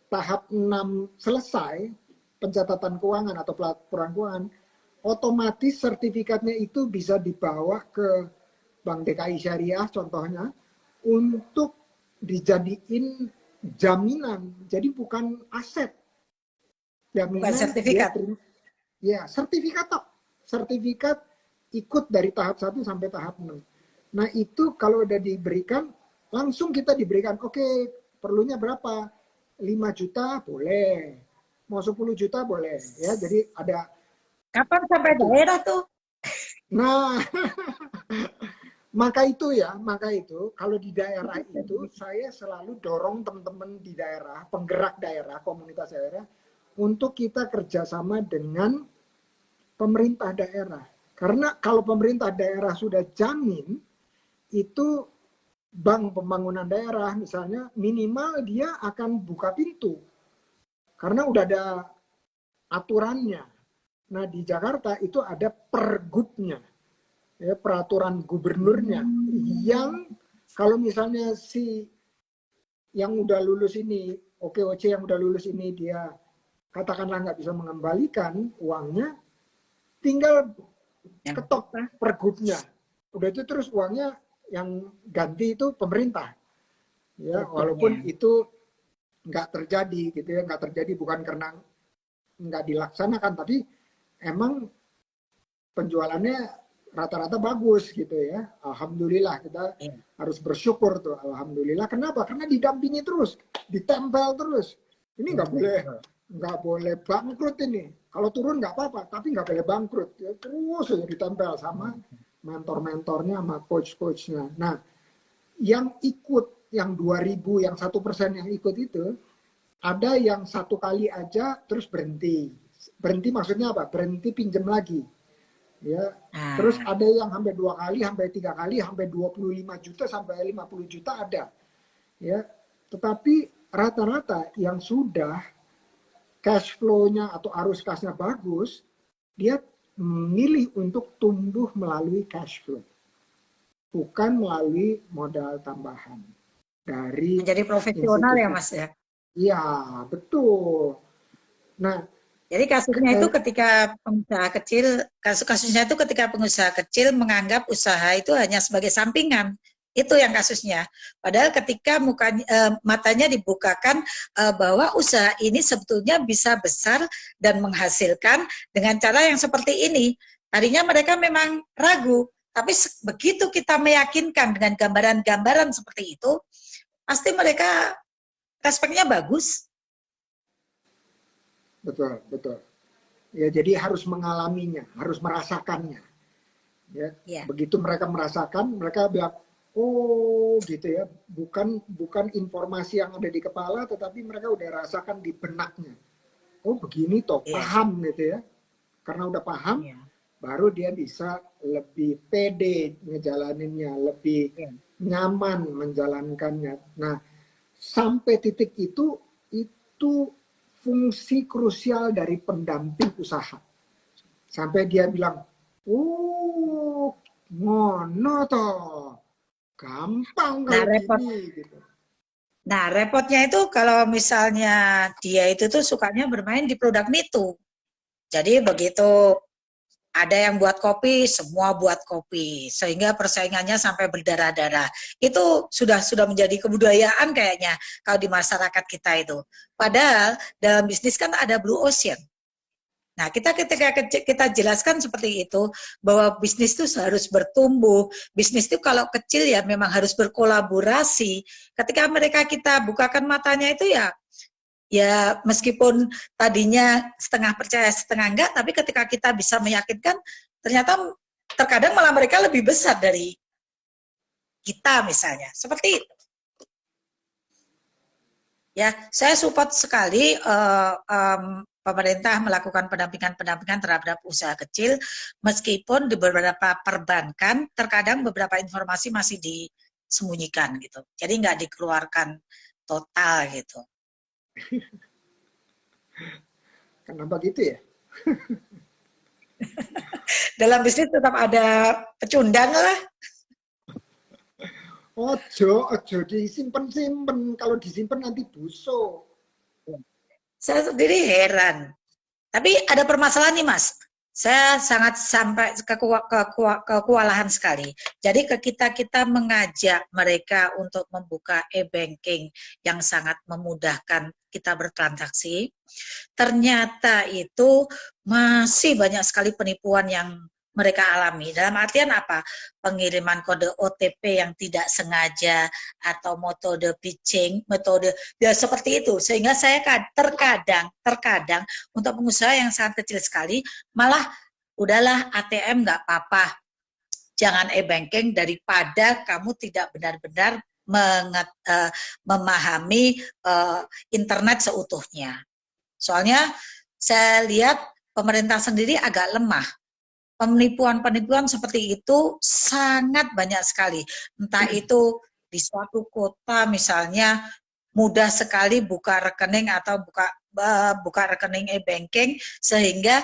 tahap 6 selesai, pencatatan keuangan atau pelaporan keuangan, otomatis sertifikatnya itu bisa dibawa ke Bank DKI Syariah contohnya untuk dijadiin jaminan. Jadi bukan aset. Jaminan, bukan sertifikat. Ya, sertifikat tok. Sertifikat ikut dari tahap 1 sampai tahap 6. Nah, itu kalau udah diberikan, langsung kita diberikan, oke, perlunya berapa? 5 juta boleh. Mau 10 juta boleh. Ya, jadi ada. Kapan sampai daerah tuh? Nah, maka itu kalau di daerah itu saya selalu dorong teman-teman di daerah, penggerak daerah, komunitas daerah, untuk kita kerjasama dengan pemerintah daerah. Karena kalau pemerintah daerah sudah jamin, itu bank pembangunan daerah misalnya minimal dia akan buka pintu. Karena udah ada aturannya. Nah di Jakarta itu ada pergubnya, ya, peraturan gubernurnya, yang kalau misalnya si yang udah lulus ini, OKOC yang udah lulus ini dia katakanlah nggak bisa mengembalikan uangnya, tinggal ketok pergubnya. Udah itu terus uangnya yang ganti itu pemerintah. Ya, walaupun itu nggak terjadi gitu ya, nggak terjadi bukan karena nggak dilaksanakan, tapi emang penjualannya rata-rata bagus gitu ya. Alhamdulillah, kita harus bersyukur tuh. Alhamdulillah. Kenapa? Karena didampingi terus, ditempel terus. Ini nggak boleh bangkrut ini. Kalau turun nggak apa-apa, tapi nggak boleh bangkrut. Ya, terus aja ditempel sama mentor-mentornya, sama coach-coachnya. Nah, yang ikut, yang 2000, yang 1% yang ikut itu, ada yang satu kali aja terus berhenti. Berhenti maksudnya apa? Berhenti pinjam lagi. Ya, terus ada yang sampai 2 kali, sampai 3 kali, sampai 25 juta, sampai 50 juta ada. Ya, tetapi rata-rata yang sudah cash flow-nya atau arus kasnya bagus, dia memilih untuk tumbuh melalui cash flow, bukan melalui modal tambahan dari menjadi profesional ya Mas ya. Iya, betul. Nah, jadi kasusnya itu ketika pengusaha kecil, kasusnya itu ketika pengusaha kecil menganggap usaha itu hanya sebagai sampingan. Itu yang kasusnya. Padahal ketika matanya dibukakan bahwa usaha ini sebetulnya bisa besar dan menghasilkan dengan cara yang seperti ini. Tadinya mereka memang ragu, tapi begitu kita meyakinkan dengan gambaran-gambaran seperti itu, pasti mereka respeknya bagus. Betul, betul. Ya, jadi harus mengalaminya, harus merasakannya. Ya, begitu mereka merasakan, mereka bilang, oh gitu ya, bukan informasi yang ada di kepala, tetapi mereka udah rasakan di benaknya. Oh begini toh, paham gitu ya. Karena udah paham, baru dia bisa lebih pede ngejalaninnya, lebih nyaman menjalankannya. Nah, sampai titik itu fungsi krusial dari pendamping usaha. Sampai dia bilang, oh, ngono toh, gampang kalau gini. Gitu. Nah, repotnya itu kalau misalnya dia itu tuh sukanya bermain di produk mitu. Jadi begitu ada yang buat kopi, semua buat kopi, sehingga persaingannya sampai berdarah-darah. Itu sudah menjadi kebudayaan kayaknya kalau di masyarakat kita itu. Padahal dalam bisnis kan ada blue ocean. Nah, ketika kita jelaskan seperti itu, bahwa bisnis itu harus bertumbuh, bisnis itu kalau kecil ya memang harus berkolaborasi. Ketika kita bukakan matanya itu ya meskipun tadinya setengah percaya setengah enggak, tapi ketika kita bisa meyakinkan, ternyata terkadang malah mereka lebih besar dari kita misalnya, seperti itu. Ya, saya support sekali pemerintah melakukan pendampingan terhadap usaha kecil, meskipun di beberapa perbankan terkadang beberapa informasi masih disembunyikan gitu, jadi nggak dikeluarkan total gitu. Kenapa gitu ya? Dalam bisnis tetap ada pecundang lah. Ojo disimpan. Kalau disimpan nanti busuk. Saya sendiri heran. Tapi ada permasalahan nih Mas. Saya sangat sampai kewalahan sekali. Jadi kita mengajak mereka untuk membuka e-banking yang sangat memudahkan kita bertransaksi. Ternyata itu masih banyak sekali penipuan yang mereka alami. Dalam artian apa? Pengiriman kode OTP yang tidak sengaja, atau metode pitching, metode ya seperti itu. Sehingga saya terkadang untuk pengusaha yang sangat kecil sekali, malah udahlah ATM nggak apa-apa, jangan e-banking, daripada kamu tidak benar-benar memahami internet seutuhnya. Soalnya saya lihat pemerintah sendiri agak lemah penipuan-penipuan seperti itu sangat banyak sekali. Entah itu di suatu kota misalnya mudah sekali buka rekening atau buka rekening e-banking sehingga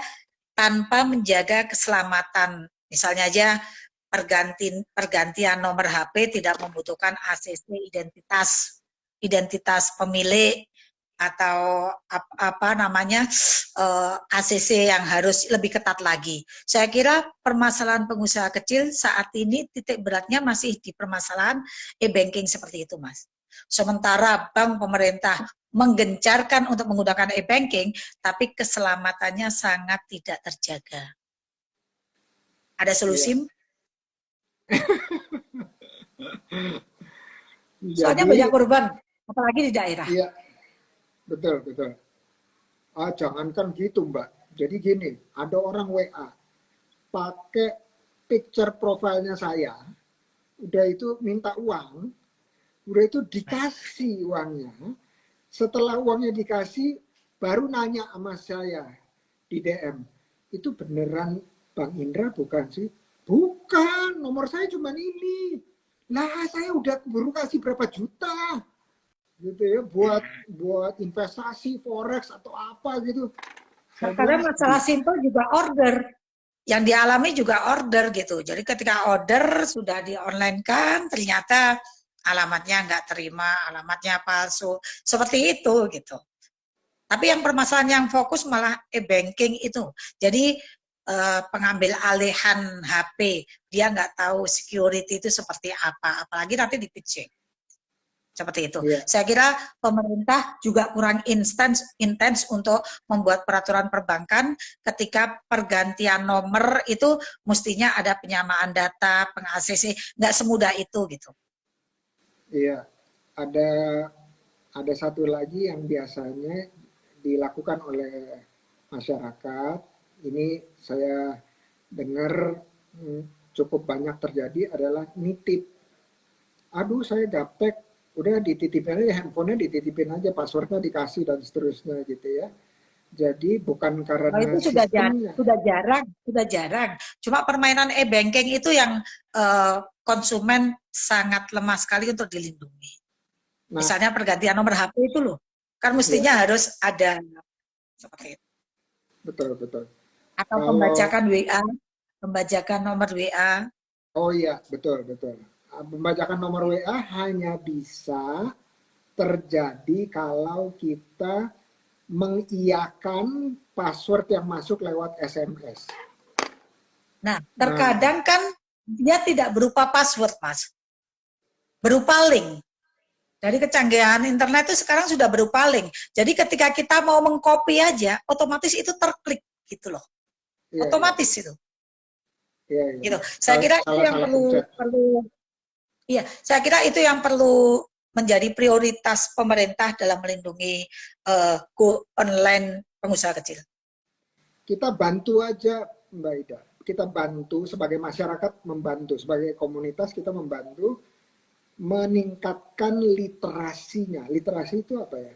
tanpa menjaga keselamatan. Misalnya aja pergantian nomor HP tidak membutuhkan ACC identitas pemilik atau apa namanya ACC yang harus lebih ketat lagi. Saya kira permasalahan pengusaha kecil saat ini titik beratnya masih di permasalahan e-banking seperti itu, Mas. Sementara bank pemerintah menggencarkan untuk menggunakan e-banking, tapi keselamatannya sangat tidak terjaga. Ada solusi? Iya. Soalnya Jadi, banyak korban, apalagi di daerah. iya, betul, betul. Jangankan gitu, Mbak. Jadi gini, ada orang WA pakai picture profilnya saya, udah itu minta uang, udah itu dikasih uangnya. Setelah uangnya dikasih, baru nanya sama saya di DM, itu beneran Bang Indra bukan sih? Bukan, nomor saya cuma ini. Lah, saya udah baru kasih berapa juta gitu ya buat investasi forex atau apa gitu. Saya Karena bilang masalah simpel juga order. Yang dialami juga order gitu. Jadi ketika order sudah di online kan, ternyata alamatnya nggak terima, alamatnya palsu. Seperti itu gitu. Tapi yang permasalahan yang fokus malah e-banking itu. Jadi pengambil alihan HP, dia nggak tahu security itu seperti apa. Apalagi nanti di pitching. Seperti itu. ya, Saya kira pemerintah juga kurang intens untuk membuat peraturan perbankan ketika pergantian nomor itu mestinya ada penyamaan data, peng-ACC, nggak semudah itu gitu. iya. Ada satu lagi yang biasanya dilakukan oleh masyarakat. Ini saya dengar cukup banyak terjadi adalah nitip. Aduh, saya gaptek, udah dititipin aja handphonenya, dititipin aja passwordnya dikasih dan seterusnya gitu ya. Jadi bukan Nah, karena itu sistemnya. sudah jarang. Cuma permainan e-banking itu yang konsumen sangat lemah sekali untuk dilindungi. Nah, Misalnya pergantian nomor HP itu loh, kan ya, mestinya harus ada seperti itu. betul, betul. Atau Kalau, pembajakan WA, pembajakan nomor WA. oh iya, betul, betul. Membacakan nomor WA hanya bisa terjadi kalau kita mengiyakan password yang masuk lewat SMS. Nah, Nah, terkadang kan dia tidak berupa password, Mas. Berupa link. Dari kecanggihan internet itu sekarang sudah berupa link. Jadi ketika kita mau mengcopy aja, otomatis itu terklik gitu loh. iya, iya, Otomatis itu. iya, iya. Gitu. Saya kira itu yang Salah-salah perlu pencet. iya, saya kira itu yang perlu menjadi prioritas pemerintah dalam melindungi go online pengusaha kecil. Kita bantu aja, Mbak Ida. Kita bantu sebagai masyarakat, membantu sebagai komunitas, kita membantu meningkatkan literasinya. Literasi itu apa ya?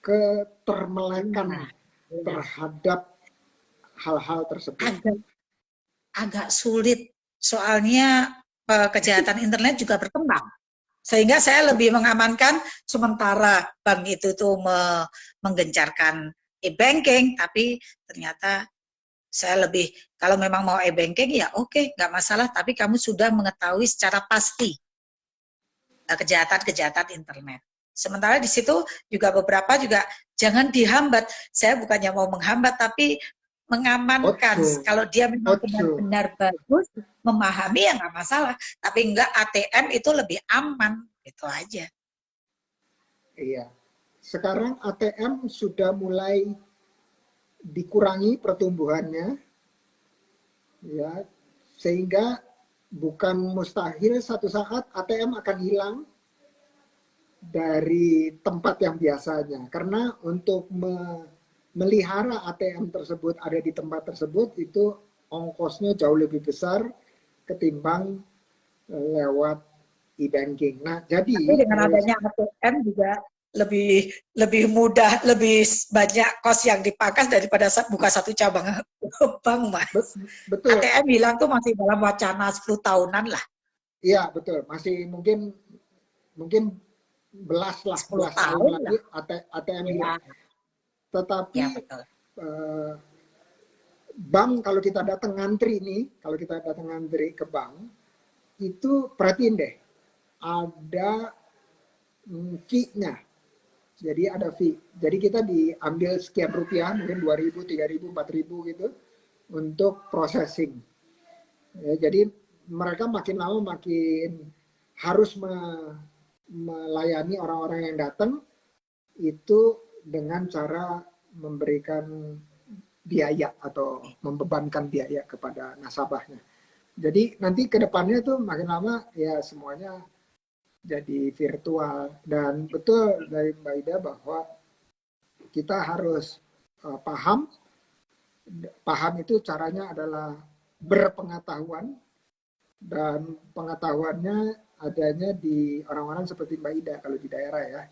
Ketermelekan Nah, terhadap hal-hal tersebut. agak sulit soalnya kejahatan internet juga berkembang. Sehingga saya lebih mengamankan sementara bank itu tuh menggencarkan e-banking, tapi ternyata saya lebih kalau memang mau e-banking ya oke, nggak masalah, tapi kamu sudah mengetahui secara pasti kejahatan-kejahatan internet. Sementara di situ juga beberapa juga jangan dihambat. Saya bukannya mau menghambat, tapi mengamankan. Ojo, Kalau dia memang ojo. benar-benar bagus, memahami ya nggak masalah. Tapi enggak, ATM itu lebih aman, itu aja. Iya. Sekarang ATM sudah mulai dikurangi pertumbuhannya, ya, sehingga bukan mustahil satu saat ATM akan hilang dari tempat yang biasanya. Karena untuk melihara ATM tersebut ada di tempat tersebut itu ongkosnya jauh lebih besar ketimbang lewat e-banking. Nah, Tapi jadi dengan adanya ATM juga lebih lebih mudah, lebih banyak kos yang dipangkas daripada buka satu cabang bank, Mas. Betul. ATM hilang tuh masih dalam wacana 10 tahunan lah. Iya, betul. Masih mungkin mungkin belas 10 tahun tahun lagi lah. ATM Ya, hilang. Tetapi ya betul. Bank kalau kita datang ngantri nih, kalau kita datang ngantri ke bank, itu perhatiin deh, ada fee-nya. Jadi ada fee. Jadi kita diambil sekian rupiah, mungkin 2.000, 3.000, 4.000 gitu untuk processing. Ya, jadi mereka makin lama makin harus melayani orang-orang yang datang itu dengan cara memberikan biaya atau membebankan biaya kepada nasabahnya. Jadi nanti ke depannya tuh makin lama ya semuanya jadi virtual. Dan betul dari Mbak Ida bahwa kita harus paham itu caranya adalah berpengetahuan, dan pengetahuannya adanya di orang-orang seperti Mbak Ida kalau di daerah ya,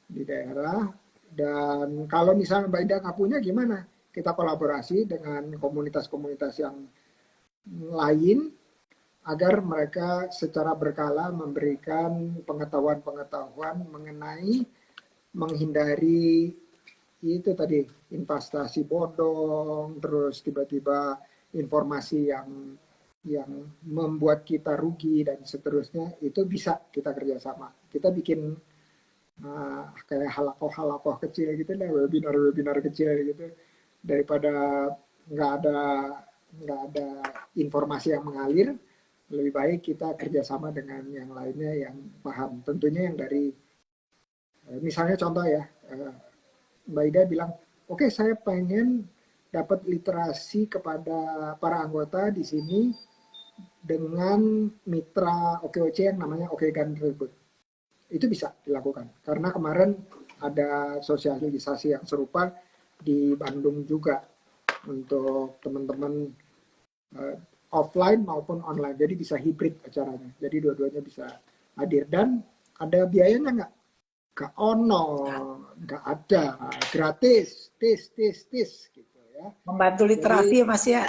di daerah. Dan kalau misalnya Mbak Ida nggak punya gimana? Kita kolaborasi dengan komunitas-komunitas yang lain agar mereka secara berkala memberikan pengetahuan-pengetahuan mengenai menghindari itu tadi investasi bodong, terus tiba-tiba informasi yang membuat kita rugi dan seterusnya, itu bisa kita kerjasama. Kita bikin kayak halakoh kecil gitu lah, webinar kecil gitu, daripada nggak ada informasi yang mengalir. Lebih baik kita kerjasama dengan yang lainnya yang paham. Tentunya yang dari misalnya contoh ya, Mbak Ida bilang, oke, saya pengen dapat literasi kepada para anggota di sini dengan mitra OKOC yang namanya Okegan Reboot. Itu bisa dilakukan. Karena kemarin ada sosialisasi yang serupa di Bandung juga untuk teman-teman offline maupun online. Jadi bisa hibrid acaranya. Jadi dua-duanya bisa hadir. Dan ada biayanya nggak? Nggak ono, nggak ada. Gratis, tis gitu ya. Membantu literasi ya Mas ya.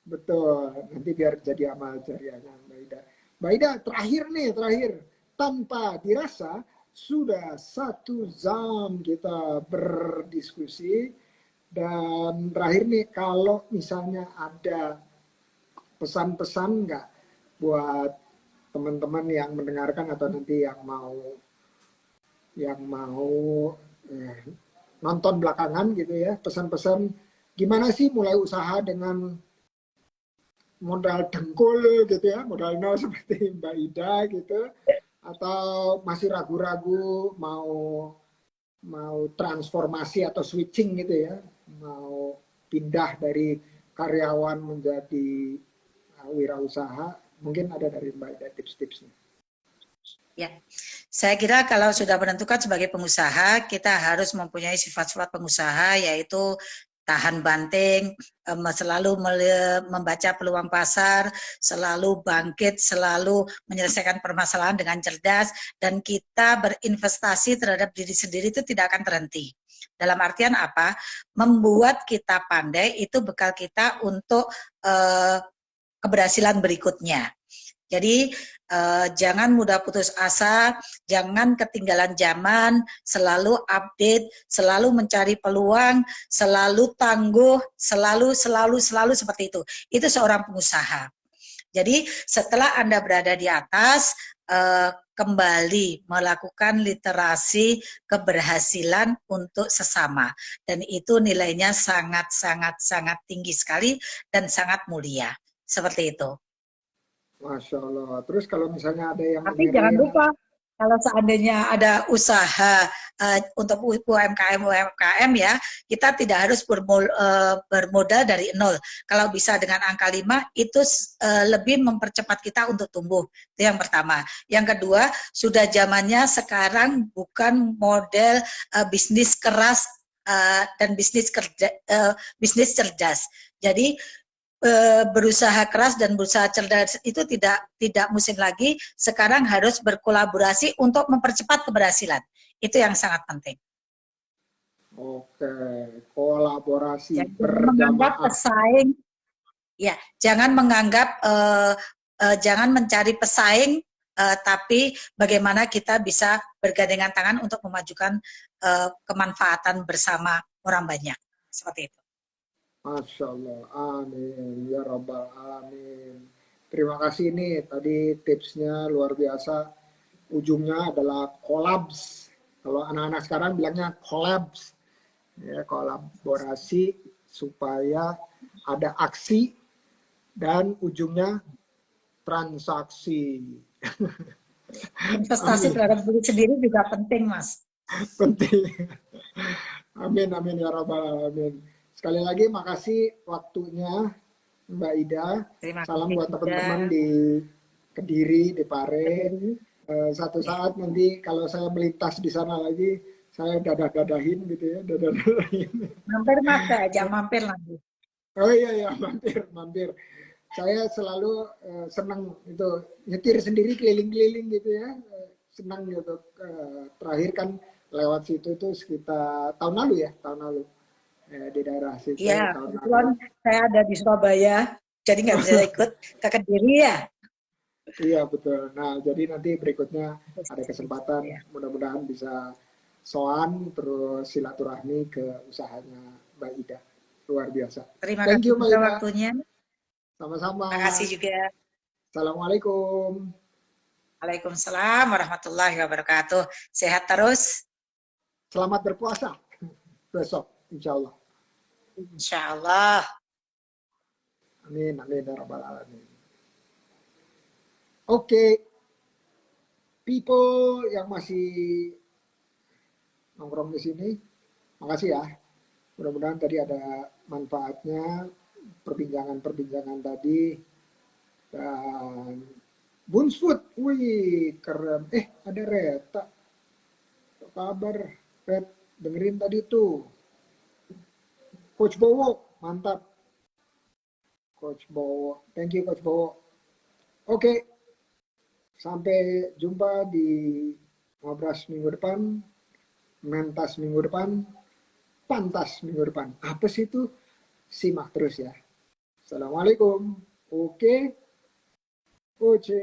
Betul, nanti biar jadi amal jariahnya Mbak Ida. Mbak Ida, terakhir. Tanpa dirasa, sudah 1 jam kita berdiskusi. Dan terakhir nih, kalau misalnya ada pesan-pesan nggak buat teman-teman yang mendengarkan atau nanti yang mau nonton belakangan gitu ya, pesan-pesan gimana sih mulai usaha dengan modal dengkul gitu ya, modal nol seperti Mbak Ida gitu, atau masih ragu-ragu mau transformasi atau switching gitu ya, mau pindah dari karyawan menjadi wirausaha, mungkin ada dari Mbak Ida tips-tipsnya. Ya, saya kira kalau sudah menentukan sebagai pengusaha, kita harus mempunyai sifat-sifat pengusaha, yaitu tahan banting, selalu membaca peluang pasar, selalu bangkit, selalu menyelesaikan permasalahan dengan cerdas, dan kita berinvestasi terhadap diri sendiri itu tidak akan terhenti. Dalam artian apa? Membuat kita pandai itu bekal kita untuk keberhasilan berikutnya. Jadi jangan mudah putus asa, jangan ketinggalan zaman, selalu update, selalu mencari peluang, selalu tangguh, selalu seperti itu. Itu seorang pengusaha. Jadi setelah Anda berada di atas, kembali melakukan literasi keberhasilan untuk sesama. Dan itu nilainya sangat tinggi sekali dan sangat mulia. Seperti itu. Masya Allah. Terus kalau misalnya ada yang Tapi jangan lupa, kalau seandainya ada usaha untuk UMKM ya, kita tidak harus bermodal dari nol. Kalau bisa dengan angka 5, itu lebih mempercepat kita untuk tumbuh. Itu yang pertama. Yang kedua, sudah zamannya sekarang bukan model bisnis keras dan bisnis cerdas. Jadi berusaha keras dan berusaha cerdas itu tidak musim lagi. Sekarang harus berkolaborasi untuk mempercepat keberhasilan. Itu yang sangat penting. Oke, kolaborasi Jadi menganggap berjamaah. pesaing, ya, jangan menganggap, jangan mencari pesaing, tapi bagaimana kita bisa bergandengan tangan untuk memajukan kemanfaatan bersama orang banyak. Seperti itu. Masya Allah, amin, ya Rabbal Alamin. Terima kasih nih, tadi tipsnya luar biasa. Ujungnya adalah collabs. Kalau anak-anak sekarang bilangnya collabs. Ya, kolaborasi supaya ada aksi dan ujungnya transaksi. Investasi Amin. terhadap diri sendiri juga penting, Mas. Penting. Amin, amin ya Rabbal Alamin. Sekali lagi makasih waktunya Mbak Ida. Terima Salam kasih buat juga. teman-teman di Kediri, di Pare. Satu saat nanti kalau saya melintas di sana lagi, saya dadah-dadahin gitu ya, dadah-dadahin. Mampir Mas, saya ajak mampir lagi. Oh iya ya, mampir, mampir. Saya selalu senang itu nyetir sendiri keliling-keliling gitu ya, senang gitu. Terakhir kan lewat situ itu sekitar tahun lalu ya, tahun lalu di daerah situ Iya, tahun kebetulan lalu. saya ada di Surabaya, jadi nggak bisa ikut ke Kediri ya. Iya betul. Nah jadi nanti berikutnya ada kesempatan Ya. mudah-mudahan bisa soan terus silaturahmi ke usahanya Mbak Ida. Luar biasa. Terima Thank kasih you Mbak juga Ida. waktunya. Sama-sama. Terima kasih juga. Assalamualaikum. Waalaikumsalam warahmatullahi wabarakatuh. Sehat terus. Selamat berpuasa besok insya Allah. Insya Allah. Amin, amin, ya rabbal alamin. Oke, people yang masih nongkrong di sini, makasih ya. Mudah-mudahan tadi ada manfaatnya, perbincangan-perbincangan tadi. Dan Bunsfood, wih keren. Ada Reta. Apa kabar, Red? Dengerin tadi tuh. Coach Bowo, mantap. Coach Bowo, thank you Coach Bowo. Oke, sampai jumpa di Ngobras minggu depan, Mentas minggu depan, Pantas minggu depan. Apa sih itu? Simak terus ya. Assalamualaikum. Oke. Oke.